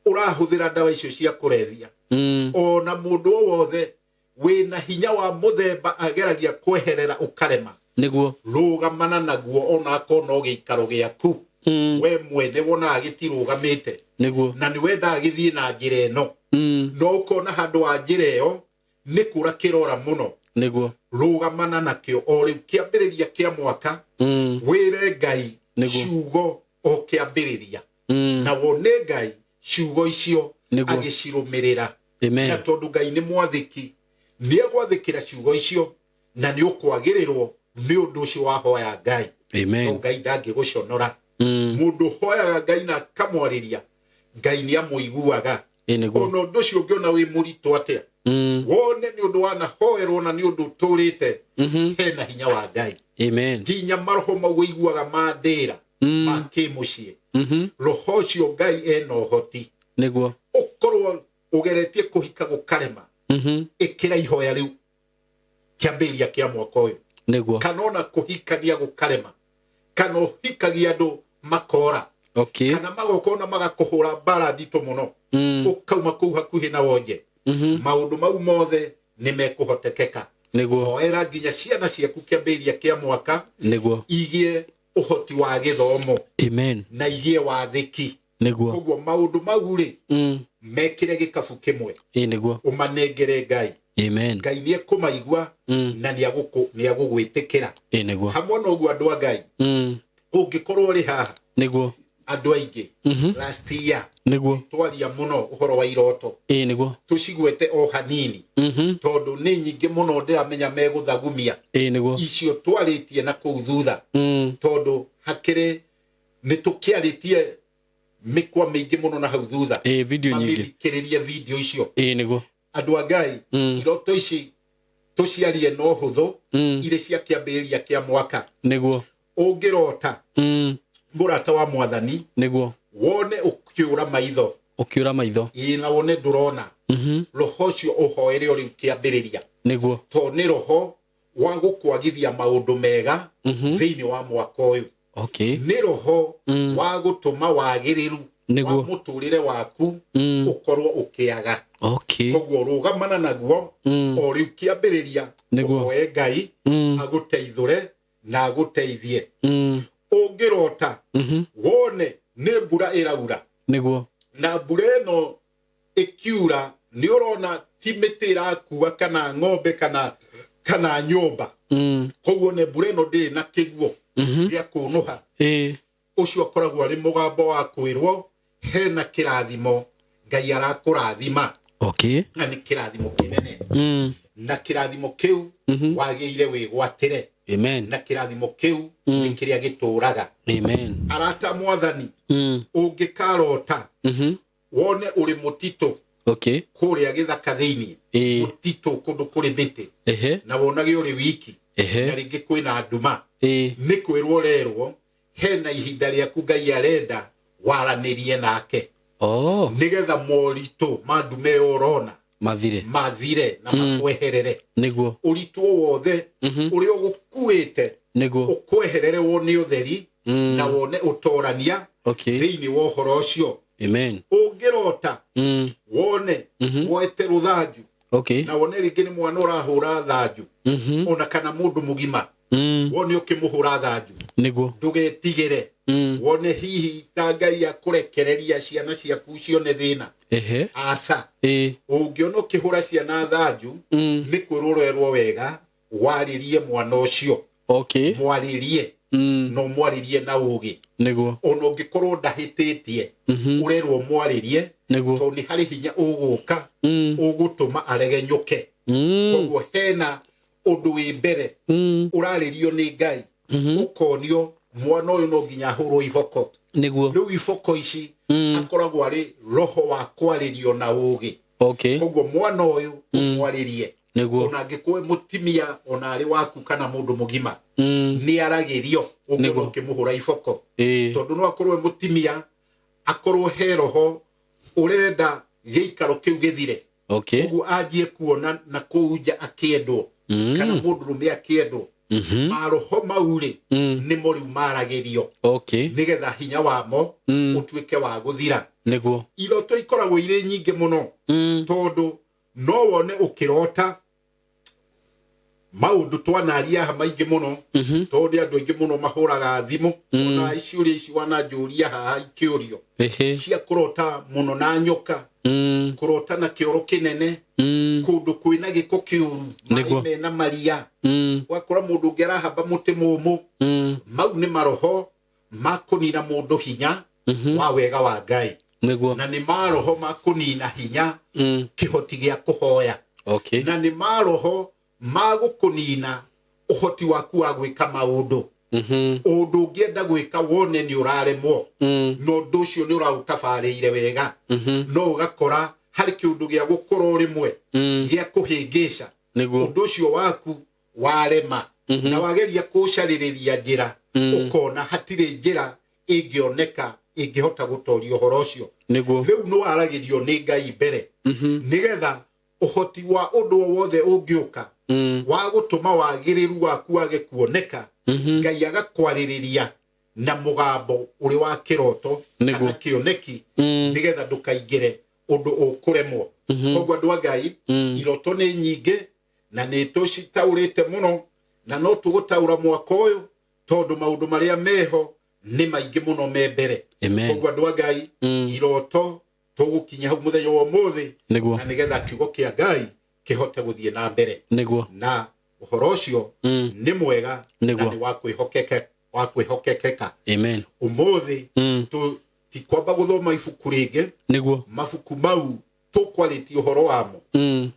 urahuthira ndawa icio cia kurevia ona mundu wothe wina hinya wa muthemba ageragia kweherera ukarema niguo rugamana naguo ona akona ugiikaro giaku we mwene wona agitirugamite niguo na ni wenda agithie na njira eno no ukona handu wa njira iyo ni kura kirora muno niguo rugamana nakio o riu kiambiriria kia mwaka wire Ngai ciugo o kiambiriria na wone Ngai ciugo icio agicirumirira na tondu Ngai ni mwathiki ni egwathikira ciugo icio na ni ukwagirirwo ni undu ucio wahoya Ngai amen Ngai ndangiguconora mundu hoyaga Ngai na kamwariria Ngai ni amuiguaga ona undu ucio ungiona wi murito atia wone ni undu wanahoerwo na ni undu turite hena hinya wa Ngai amen nginya maroho mau iguaga mandira makimucie roho ucio Ngai ena uhoti niguo ukorwo ugeretie kuhika gukarema ikira ihoya riu kiambiria kia mwaka uyu niguo kana ona kuhikania gukarema kana uhikagia andu makora okay kana magokona magakuhura bara ndito muno ukauma kuu hakuhi na wonje maundu mau mothe ni mekuhotekeka niguo hoera nginya ciana ciaku kiambiria kia mwaka niguo igie uhoti wa githomo amen na igie wathiki niguo koguo maundu mau ri mekire gikabu kimwe niguo umanengere Ngai amen Ngai ni ekumaigua na ni agugwitikira niguo hamwe no guo andu a Ngai ungikorwo ri haha niguo andå aingä last year niguo twaria muno uhoro wa iroto niguo tucigwete o hanini tondu ni nyingä muno ndiramenya megũthagumia niguo icio twaritie na kũu thutha tondu hakĩrĩ nĩ tũkĩarĩtie mĩkwa mĩingĩ muno na hau thutha video nyingĩ mamĩthikĩrĩrie video icio niguo andũ a Ngai iroto ici tũciarie no hũthũ irĩ cia kĩambĩrĩria kĩa mwaka niguo ũngĩrota mũrata wa Mwathani niguo wone ũkĩũra maitho na wone ndũrona roho ũcio ũhoere ũrĩ kĩambĩrĩria niguo to nĩ roho wa gũkwagithia maũndũ mega thĩinĩ wa mwaka ũyũ nĩ roho wa gũtũma wagĩrĩru wa mũtũrĩre waku ũkorwo ũkĩaga koguo rũgamana naguo o rĩu kĩambĩrĩria ũhoe Ngai agũteithũre na agũteithie ũngĩrota wone nĩ mbura ĩraura niguo na mbura ĩno ĩkiura nĩ ũrona ti mĩtĩ ĩrakua kana ng'ombe kana nyũmba koguo nĩ mbura ĩno ndĩrĩ na kĩguo gĩa kũnũha ũcio akoragwo arĩ mũgambo wa kwĩrwo hena kĩrathimo Ngai arakũrathima na nĩ kĩrathimo kĩnene na kĩrathimo kĩu wagĩrĩire wĩgwatĩre na kĩrathimo kĩu nĩ kĩrĩa gĩtũũraga arata Mwathani ũngĩkarota wone ũrĩ mũtitũ kũrĩa gĩthaka thĩinĩ mũtitũ kũndũ kũrĩ mĩtĩ na wonage ũrĩ wiki na rĩngĩ kwĩna nduma nĩ kwĩrwo ũrerwo hena ihinda rĩaku Ngai arenda waranĩrie nake nĩgetha moritũ ma ndume ĩyo ũrona mathire na makweherere niguo ũritũ wothe ũrĩa ũgũkuĩte ũkweherere wone ũtheri na wone ũtorania thĩinĩ wa ũhoro ũcio ũngĩrota wone woete rũthanju na wone rĩngĩ nĩ mwana ũrahũra thanju ona kana mũndũ mũgima wone ũkĩmũhũra thanju ndũgetigĩre wone hihi ta Ngai akũrekereria ciana ciaku cione thĩna aca ũngĩona ũkĩhũra ciana thanju nĩ kwĩrwo ũrerwo wega warĩrie mwana ũcio mwarĩrie no mwarĩrie na ũgĩ ona ũngĩkorwo ndahĩtĩtie ũrerwo mwarĩrie tondũ nĩ harĩ hinya ũgũka ũgũtũma aregenyũke koguo hena ũndũ wĩ mbere ũrarĩrio nĩ Ngai ũkonio mwana ũyũ no nginya ahũrwo iboko rĩu iboko ici akoragwo arĩ roho wa kwarĩrio na ũgĩ koguo mwana ũyũ ũmwarĩrie ona angĩkorwo mũtimia ona arĩ waku kana mũndũ mũgima nĩ aragĩrio ũngĩkorwo ũkĩmũhũra iboko tondũ no akorwo mũtimia akorwo he roho ũrenda gĩikaro kĩu gĩthire koguo anjie kuona na kũu nja akĩendwo kana mũndũrũme akĩendwo maroho maurĩ nĩmo rĩu maragĩrio nĩgetha hinya wamo ũtuĩke wa gũthira iroto ikoragwo irĩ nyingĩ mũno tondũ no wone ũkĩrota maũndũ twanaria haha maingĩ mũno tondũ andũ aingĩ mũno mahũraga thimũ ona ciũria ici wananjũria haha ikĩũrio cia kũrota mũno na nyoka kũrota na kĩoro kĩnene kũndũ kwĩna gĩko kĩũru maĩ mena maria wakora mũndũ ũngĩ arahamba mũtĩ mũmũ mau nĩ maroho makũnina mũndũ hinya wa wega wa Ngai na nĩ maroho makũnina hinya kĩhoti gĩa kũhoya na nĩ maroho magũkũnina ũhoti waku wa gwĩka maũndũ ũndũ ũngĩenda gwĩka wone nĩ ũraremwo no ũndũ ũcio nĩ ũraũtabarĩire wega no ũgakora harĩ kĩũndũ gĩa gũkorwo rĩmwe gĩa kũhĩngĩca ũndũ ũcio waku warema na wageria kũcarĩrĩria njĩra ũkona hatirĩ njĩra ĩngĩoneka ĩngĩhota gũtoria ũhoro ũcio rĩu nĩ waragĩrio nĩ Ngai mbere nĩgetha ũhoti wa ũndũ o wothe ũngĩũka wa gũtũma wagĩrĩru waku wage kuoneka Ngai agakwarĩrĩria na mũgambo ũrĩ wa kĩroto kana kĩoneki nĩgetha ndũkaingĩre ũndũ ũkũremwo koguo andũ a Ngai iroto nĩ nyingĩ na nĩ tũcitaũrĩte mũno na no tũgũtaũra mwaka ũyũ tondũ maũndũ marĩa meho nĩ maingĩ mũno me mbere koguo andũ a Ngai iroto tũgũkinya hau mũthenya wa ũmũthĩ na nĩgetha kiugo kĩa Ngai kĩhote gũthiĩ na mbere na ũhoro ũcio nĩ mwega na nĩ wa kwĩhokeka wa kwihokekeka. Amen. Umuthi tu tikwamba guthoma ibuku ringi niguo mabuku mau tukwaritie uhoro wamo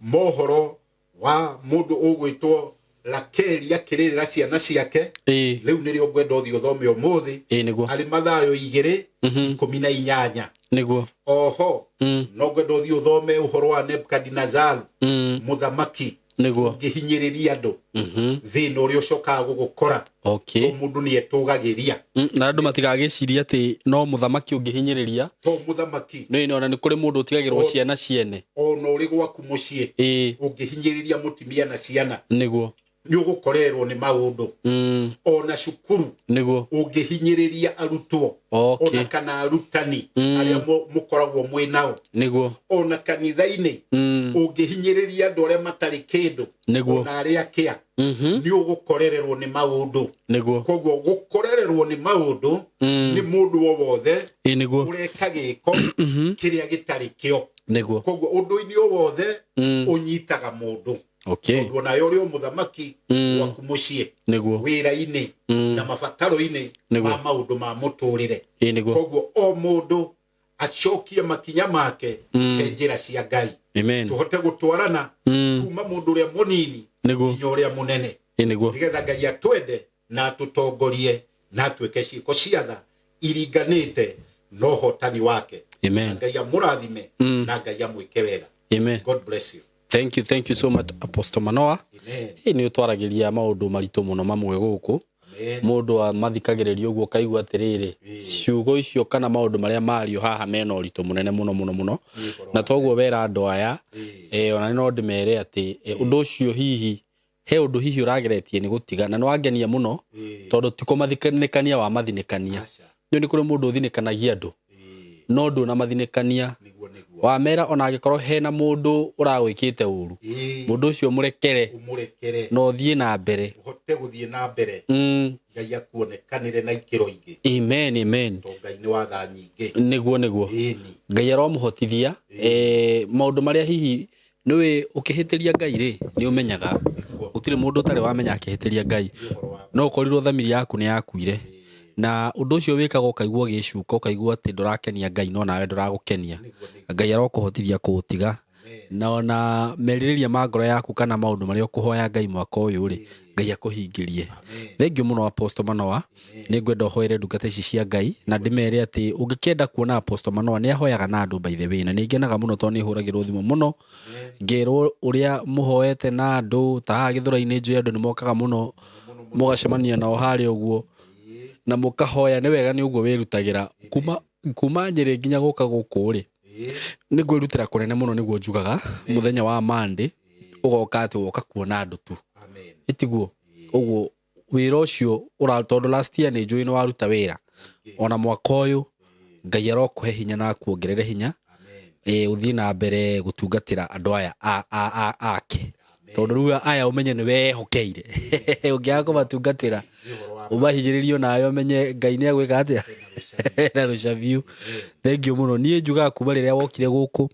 mohoro wa mundu ugwitwo Rakeli akirira ciana ciake riu nirio ngwenda uthio thome umuthi niguo ari mathayo 2:18 niguo oho no ngwenda uthio thome uhoro wa Nebukadnezar muthamaki niguo ngihinyiriria andu thina uria ucokaga gugukora mundu ni etugagiria na andu matigagiciria ati no muthamaki ungihinyiriria to muthamaki no ona ni kuri mundu utigagirwo ciana ciene ona uri gwaku mucii ungihinyiriria mutimia na ciana niguo ni ugukorerwo ni maundu ona cukuru niguo ungihinyiriria arutwo ona kana arutani aria mukoragwo mwinao niguo ona kanitha-ini ungihinyiriria andu aria matari kindu ona aria kia ni ugukorerwo ni maundu niguo koguo gukorerwo ni maundu ni mundu wothe niguo ureka giko kiria gitari kio niguo koguo undu-ini wothe unyitaga mundu Tondu ona yori muthamaki waku mucii wira-ini na mabataro-ini ma maundu ma muturire koguo o mundu acokie makinya make he njira cia Ngai tuhote gutwarana kuma mundu uria munini nginya uria munene nigetha Ngai atwende na atutongorie na atwike ciiko ciatha iringanite no hotani wake. Ngai amurathime na Ngai amwike wega. God bless you. Thank you so much Apostle Manoa. Ni utwaragiria maundu maritu muno mamwe guku mundu amathikagiriria uguo kaigua atiriri ciugo icio kana maundu maria mario haha mena uritu munene muno na toguo wera andu aya ona no ndimere ati undu ucio hihi he undu hihi urageretie ni gutiga na nwangenia muno tondu tiko mathinikania wa mathinikania ni kuri mundu uthinikanagia andu no ndu na mathinikania wa mera ona agikorwo hena mundu uragwikite uru mundu ucio murekere no thie na mbere uhote guthie na mbere Ngai akuonekanire na ikiro ingi. Amen to Ngai ni watha nyingi niguo Ngai aromuhotithia maundu maria hihi niwe ukihitiria Ngai ri ni umenyaga utire mundu utari wamenya akihitiria Ngai no ukorirwo thamiri yaku ni yakuire na undu ucio wikagwo kaigwo gicuka kaigwo ati ndurakenia Ngai no nawe nduragukenia Ngai arokuhotithia kuutiga na ona meririria magoro yaku kana maundu maria ukuhoya Ngai mwaka uyu ri Ngai akuhingirie. Thank you muno Apostle Manoa ni ngwenda hoere ndungata ici cia Ngai na ndimere ati ungikenda kuona Apostle Manoa ni ahoyaga na andu by the way na ni ngenaga muno to ni huragirwo thimu muno ngero uria muhoete na andu ta githura-ini nju andu ni mokaga muno mugacemania nao hari uguo na mukahoya ni wega ni uguo wirutagira kuma njire nginya guka guku ri ni gwirutira kunene muno niguo njugaga muthenya wa Monday ugoka ati woka kuona andu tu itiguo uguo wira ucio uratondu last year ni njui no waruta wira ona mwaka uyu Ngai arokuhe hinya na kuongerere hinya uthii na mbere gutungatira andu aya ake tondu riu aya umenye ni wehokeire ungiaga kumatungatira umahinyiririo nayo menye Ngai ni agwika atia na rushaviu. Thank you muno nie njuga kuma riria wokire guku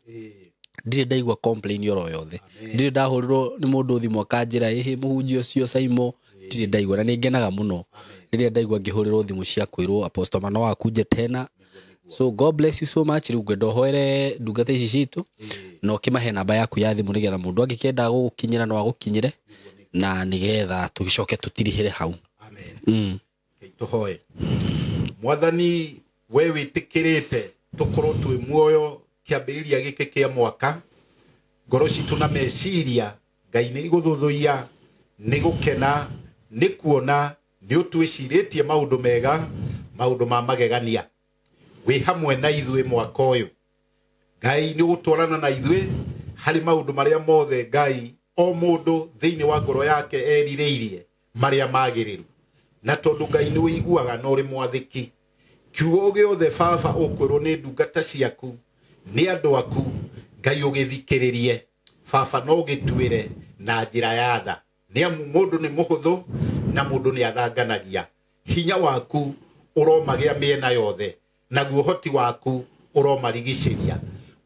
ndire ndaigua complain yoro yothe ndire ndahurirwo ni mundu thimu akanjira muhunjia ucio Saimo ndire ndaigua na ni ngenaga muno riria ndaigua ngihurirwo thimu cia kwirwo Apostle Manoa akuje tena. So God bless you so much. Riu ngwenda hoere ndungata ici citu no kimahe namba yaku ya thimu nigetha mundu angikenda gukinyira no agukinyire na nigetha tugicoke tutirihire hau. Amen. Tuhoe. Mwathani we witikirite tukorwo twi muoyo kiambiriria giki kia mwaka ngoro citu na meciria Ngai ni iguthuthuia ni gukena ni kuona ni utwiciritie maundu mega maundu ma magegania wi hamwe na ithwe mwaka uyu Ngai ni gutwarana na ithwe hari maundu maria mothe Ngai o mundu thiini wa ngoro yake eririirie maria magiriru na tondu Ngai ni wiguaga no ri mwathiki kiugo giothe baba ukwirwo ni ndungata ciaku ni andu aku Ngai ugithikiririe baba no gitwire na njira ya tha ni amu mundu ni muhuthu na mundu ni athanganagia hinya waku uromagia miena yothe na guohoti waku uromarigiciria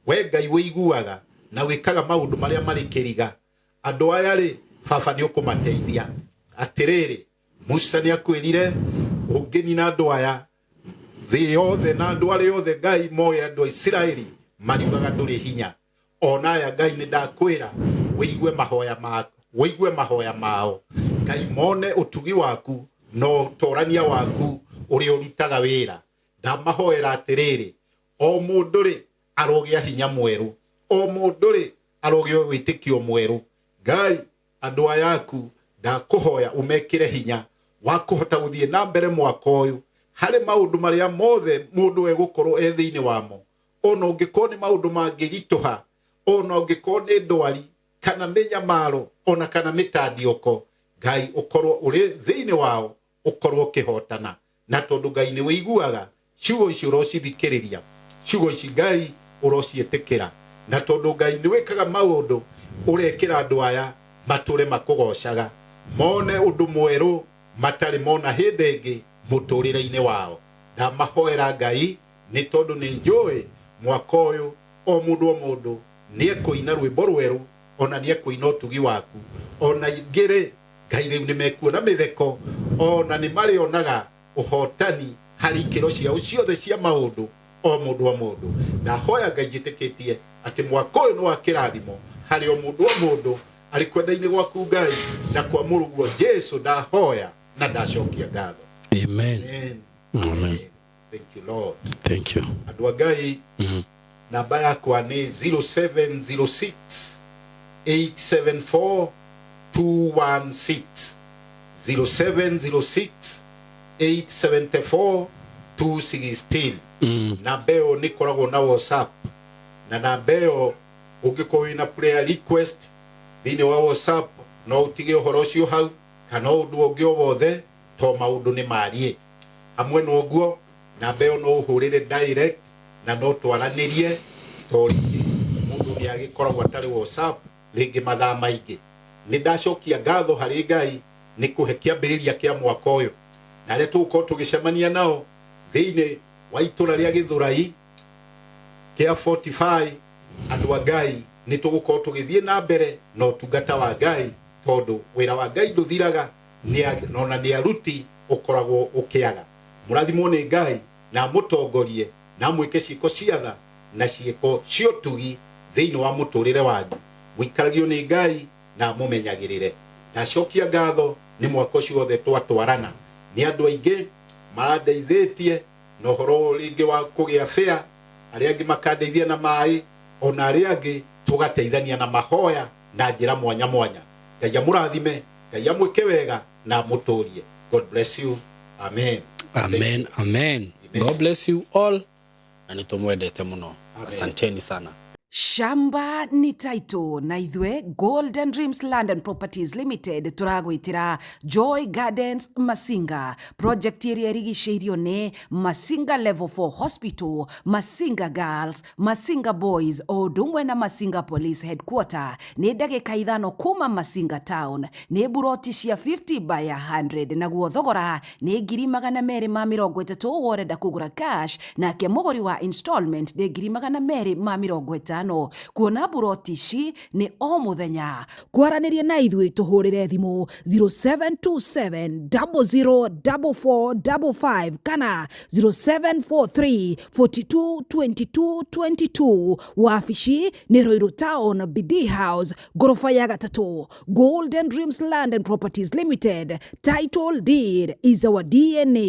we Ngai wiguaga na wikaga maundu maria mari kiriga andu aya ri baba ni ukumateithia atiriri Musa ni akwirire ũngĩnina andũ aya thĩ yothe na andũ arĩa othe Ngai moĩ andũ a Isiraeli mariugaga ndũrĩ hinya. Ona aya Ngai nĩ ndakwĩra wĩigue mahoya mao. Ngai mone ũtugi waku na ũtorania waku ũrĩa ũrutaga wĩra. Ndamahoera atĩrĩrĩ, o mũndũ rĩ arogĩa hinya mwerũ, o mũndũ rĩ arogĩa wĩtĩkio mwerũ. Ngai andũ aya aku ndakũhoya ũmekĩre hinya wa kũhota gũthiĩ na mbere mwaka ũyũ harĩ maũndũ marĩa mothe mũndũ egũkorwo thĩinĩ wamo. Ona ũngĩkorwo nĩ maũndũ mangĩritũha, ona ũngĩkorwo nĩ ndwari kana mĩnyamaro ona kana mĩtandioko, Ngai ũkorwo ũrĩ thĩinĩ wao, ũkorwo ũkĩhotana. Na tondũ Ngai nĩ wĩiguaga ciugo ici ũrocithikĩrĩria, ciugo ici Ngai ũrociĩtĩkĩra, na tondũ Ngai nĩ wĩkaga maũndũ ũrekĩra andũ aya matũre makũgocaga, mone ũndũ mwerũ matarĩ mona hĩndĩ ĩngĩ mũtũrĩre-inĩ wao. Ndamahoera Ngai nĩ tondũ nĩ njũĩ mwaka ũyũ o mũndũ nĩ ekũina rwĩmbo rwerũ, ona nĩ ekũina ũtugi waku. Ona ingĩ Ngai rĩu nĩ mekuona mĩtheko, ona nĩ marĩonaga ũhotani harĩ ikĩro ciao ciothe cia maũndũ o mũndũ. Ndahoya Ngai njĩtĩkĩtie atĩ mwaka ũyũ nĩ wa kĩrathimo harĩ o mũndũ arĩ kwenda-inĩ gwaku Ngai, na kwa mũrũguo Jesu ndahoya na ndacokia ngatho. Amen. Amen. Thank you Lord. Thank you. Andũ a Ngai, namba yakwa nĩ 0706 874 216 0706 874 216. Namba ĩyo nĩ koragwo na WhatsApp, na namba ĩyo ũngĩkorwo wĩna prayer request thĩinĩ wa WhatsApp no ũtige ũhoro ũcio hau, kana ũndũ ũngĩ o wothe, to maũndũ nĩ mariĩ. Hamwe na ũguo namba ĩyo no ũhũrĩre direct na no twaranĩrie, to mũndũ nĩ agĩkoragwo atarĩ WhatsApp rĩngĩ mathaa maingĩ. Nĩ ndacokia ngatho harĩ Ngai nĩ kũhe kĩambĩrĩria kĩa mwaka ũyũ, na arĩa tũgũkorwo tũgĩcemania nao thĩinĩ wa itũra rĩa Gĩthũrai kĩa 45. Andũ a Ngai nĩ tũgũkorwo tũgĩthiĩ na mbere na ũtungata wa Ngai, tondũ wĩra wa Ngai ndũthiraga, ona nĩ aruti ũkoragwo ũkĩaga. Mũrathimwo nĩ Ngai na mũtongorie na mwĩke ciĩko cia tha na ciĩko cia ũtugi thĩinĩ wa mũtũrĩre wanyu. Mũikaragio nĩ Ngai na mũmenyagĩrĩre. Ndacokia ngatho nĩ mwaka ũcio wothe twatwarana, nĩ andũ aingĩ marandeithĩtie na ũhoro rĩngĩ wa kũgĩa fare, arĩa angĩ makandeithia na maĩ, ona arĩa angĩ tũgateithania na mahoya na njĩra mwanya. Ngai amũrathime, Ngai amwĩke wega na mũtũrie. God bless you. Amen. Amen. Amen. God bless you all. Na nĩtũmwendete mũno. Asanteni sana. Shamba ni taito na ithwe Golden Dreams Land and Properties Limited turagwitira Joy Gardens Masinga. Project area irigicĩirio nĩ Masinga Level 4 Hospital, Masinga Girls, Masinga Boys o ũndũ na Masinga Police Headquarter. Nĩ ndagĩka ithano kuma Masinga Town. Nĩ buroti cia 50 by 100 na guo thogora nĩ 230 worenda kũgũra cash, nake mũgũri wa installment nĩ 250. Kuona buroti ici nĩ o mũthenya. Kwaranĩria na ithuĩ tũhũrĩre thimũ 0727 004455 kana 0743 42 22 22. Wabici nĩ Ruiru Town, BD House, gorofa ya 3. Golden Dreams Land and Properties Limited. Title deed is our DNA.